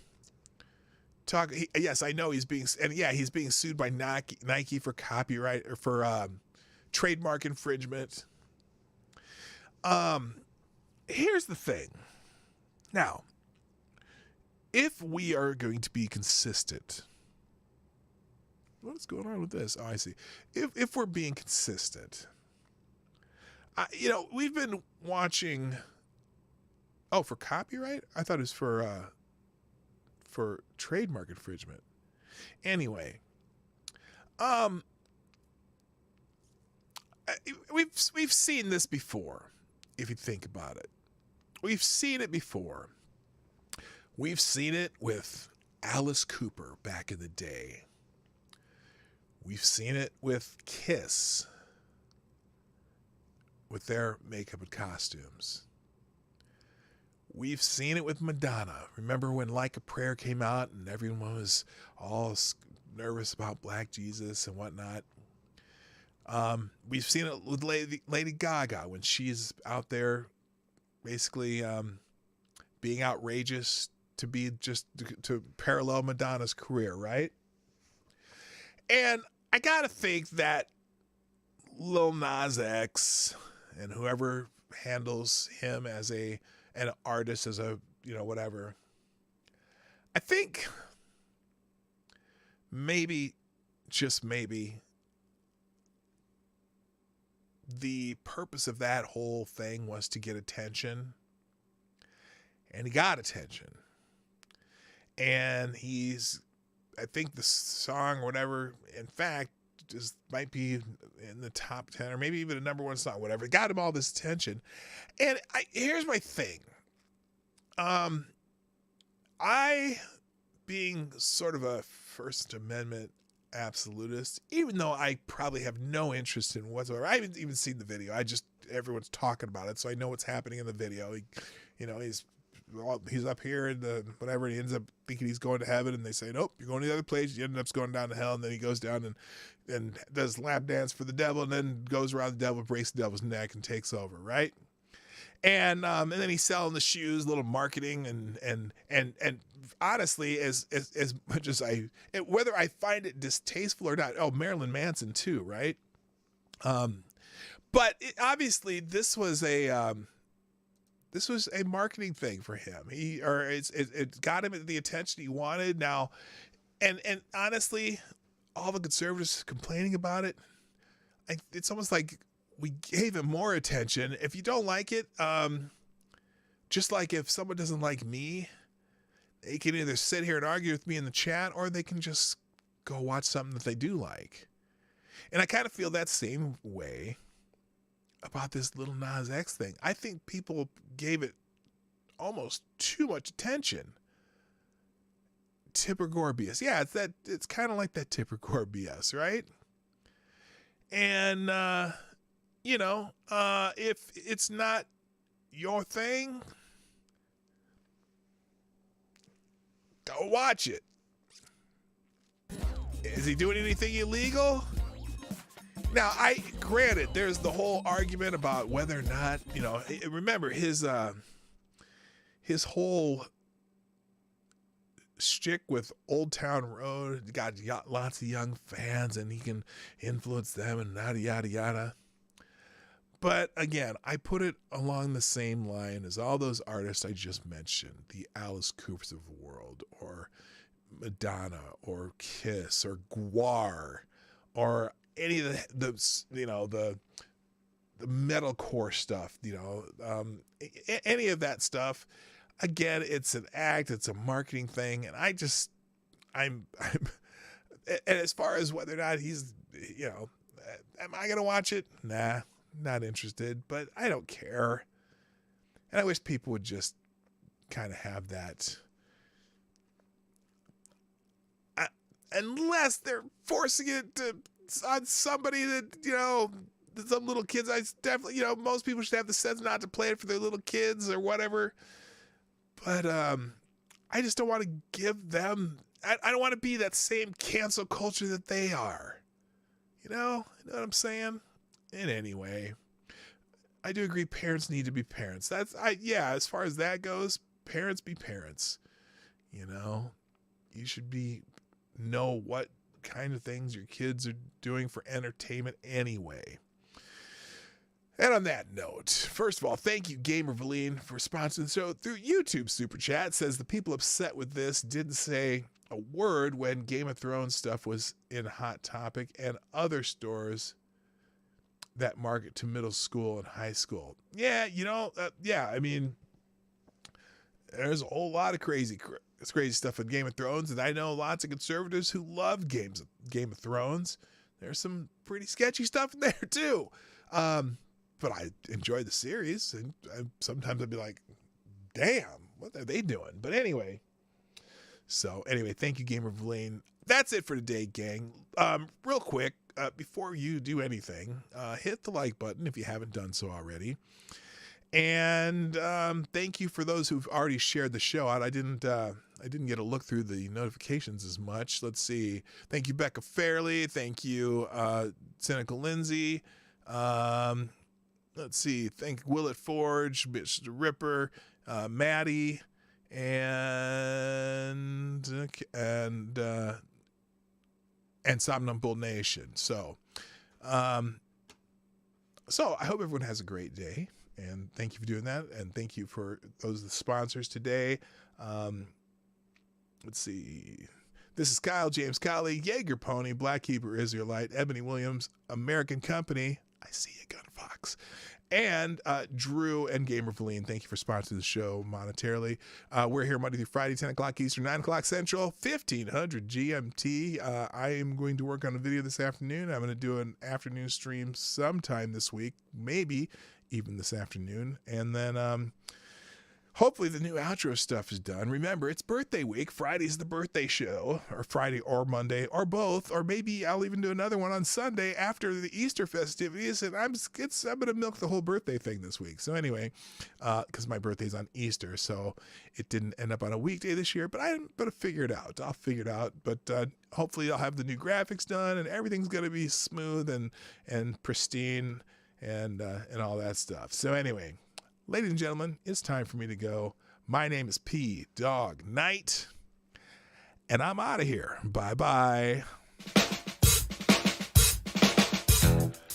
Speaker 1: talk, yes, I know he's being sued by Nike for copyright or for trademark infringement. Here's the thing. Now, if we are going to be consistent, what's going on with this? Oh, I see. If we're being consistent, we've been watching. Oh, for copyright? I thought it was for trademark infringement. Anyway, we've seen this before. If you think about it, we've seen it before. We've seen it with Alice Cooper back in the day. We've seen it with Kiss with their makeup and costumes. We've seen it with Madonna. Remember when Like a Prayer came out and everyone was all nervous about Black Jesus and whatnot? We've seen it with Lady Gaga when she's out there basically being outrageous to parallel Madonna's career, right? And I gotta think that Lil Nas X and whoever handles him as an artist, as a whatever, I think maybe, just maybe, the purpose of that whole thing was to get attention, and he got attention. And I think the song or whatever, in fact, just might be in the top 10 or maybe even a number one song, whatever. It got him all this attention. And here's my thing. I, being sort of a First Amendment absolutist, even though I probably have no interest in whatsoever. I haven't even seen the video. Everyone's talking about it, so I know what's happening in the video. He's he's up here and whatever. And he ends up thinking he's going to heaven, and they say, nope, you're going to the other place. He ended up going down to hell, and then he goes down and does lap dance for the devil, and then goes around the devil, breaks the devil's neck, and takes over, right? And then he's selling the shoes, little marketing, and honestly, as much as whether I find it distasteful or not, Marilyn Manson too, right? But obviously this was a marketing thing for him. It got him the attention he wanted. Now, and honestly, all the conservatives complaining about it, it's almost like we gave him more attention. If you don't like it, just like if someone doesn't like me, they can either sit here and argue with me in the chat, or they can just go watch something that they do like. And I kind of feel that same way about this Lil Nas X thing. I think people gave it almost too much attention. Tipper Gore BS. Yeah, it's kind of like that Tipper Gore BS, right? And if it's not your thing, go watch it. Is he doing anything illegal? Now, granted, there's the whole argument about whether or not, remember his whole shtick with Old Town Road got lots of young fans, and he can influence them and yada, yada, yada. But again, I put it along the same line as all those artists I just mentioned, the Alice Coopers of the world, or Madonna, or Kiss, or Gwar, or any of the metalcore stuff, any of that stuff. Again, it's an act, it's a marketing thing, and I'm and as far as whether or not he's, am I gonna watch it? Nah, not interested, but I don't care. And I wish people would just kind of have that, unless they're forcing it on somebody that, some little kids. I definitely, most people should have the sense not to play it for their little kids or whatever. But I just don't want to give them, I don't want to be that same cancel culture that they are. You know what I'm saying? And anyway, I do agree parents need to be parents. As far as that goes, parents be parents. You should know what kind of things your kids are doing for entertainment anyway. And on that note, first of all, thank you, Gamer Valine, for sponsoring the show through YouTube Super Chat. Says the people upset with this didn't say a word when Game of Thrones stuff was in Hot Topic and other stores that market to middle school and high school. Yeah, I mean, there's a whole lot of crazy stuff in Game of Thrones, and I know lots of conservatives who love Game of Thrones. There's some pretty sketchy stuff in there too. But I enjoy the series, and sometimes I'd be like, damn, what are they doing? But anyway, thank you, Gamer Valine. That's it for today, gang. Real quick, before you do anything, hit the like button if you haven't done so already. And thank you for those who've already shared the show out. I didn't get a look through the notifications as much. Let's see. Thank you, Becca Fairley. Thank you, Cynical Lindsay. Let's see. Thank Willett Forge, Bitch the Ripper, Maddie, and Somnambule Nation. So I hope everyone has a great day, and thank you for doing that, and thank you for those the sponsors today. Let's see. This is Kyle, James Colley, Jaeger Pony, Black Keeper Israelite, Ebony Williams, American Company. I see you, Gun Fox. And Drew and Gamer Valine, thank you for sponsoring the show monetarily. We're here Monday through Friday, 10 o'clock Eastern, 9 o'clock Central, 1500 GMT. I am going to work on a video this afternoon. I'm going to do an afternoon stream sometime this week, maybe even this afternoon. And then Hopefully the new outro stuff is done. Remember, it's birthday week. Friday's the birthday show, or Friday or Monday, or both, or maybe I'll even do another one on Sunday after the Easter festivities, and I'm going to milk the whole birthday thing this week. So anyway, because my birthday's on Easter, so it didn't end up on a weekday this year, but I'm going to figure it out. I'll figure it out, but hopefully I'll have the new graphics done, and everything's going to be smooth and pristine and all that stuff. So anyway, ladies and gentlemen, it's time for me to go. My name is PDawgKnight, and I'm out of here. Bye-bye.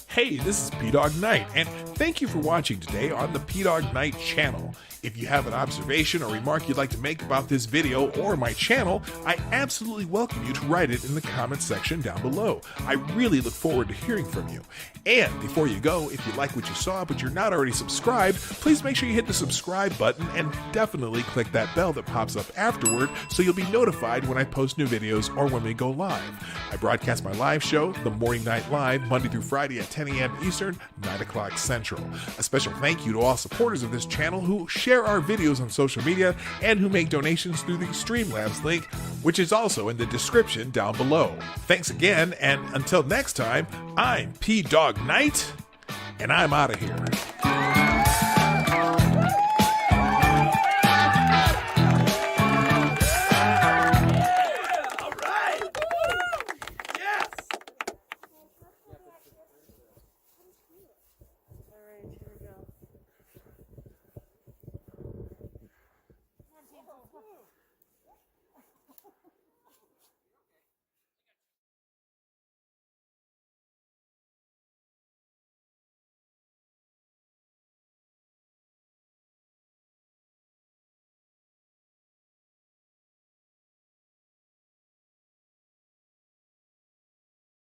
Speaker 1: Hey, this is PDawgKnight, and thank you for watching today on the PDawgKnight channel. If you have an observation or remark you'd like to make about this video or my channel, I absolutely welcome you to write it in the comments section down below. I really look forward to hearing from you. And before you go, if you like what you saw but you're not already subscribed, please make sure you hit the subscribe button and definitely click that bell that pops up afterward so you'll be notified when I post new videos or when we go live. I broadcast my live show, The Morning Night Live, Monday through Friday at 10 a.m. Eastern, 9 o'clock Central. A special thank you to all supporters of this channel who share our videos on social media and who make donations through the Streamlabs link, which is also in the description down below. Thanks again, and until next time, I'm PDawgKnight, and I'm out of here.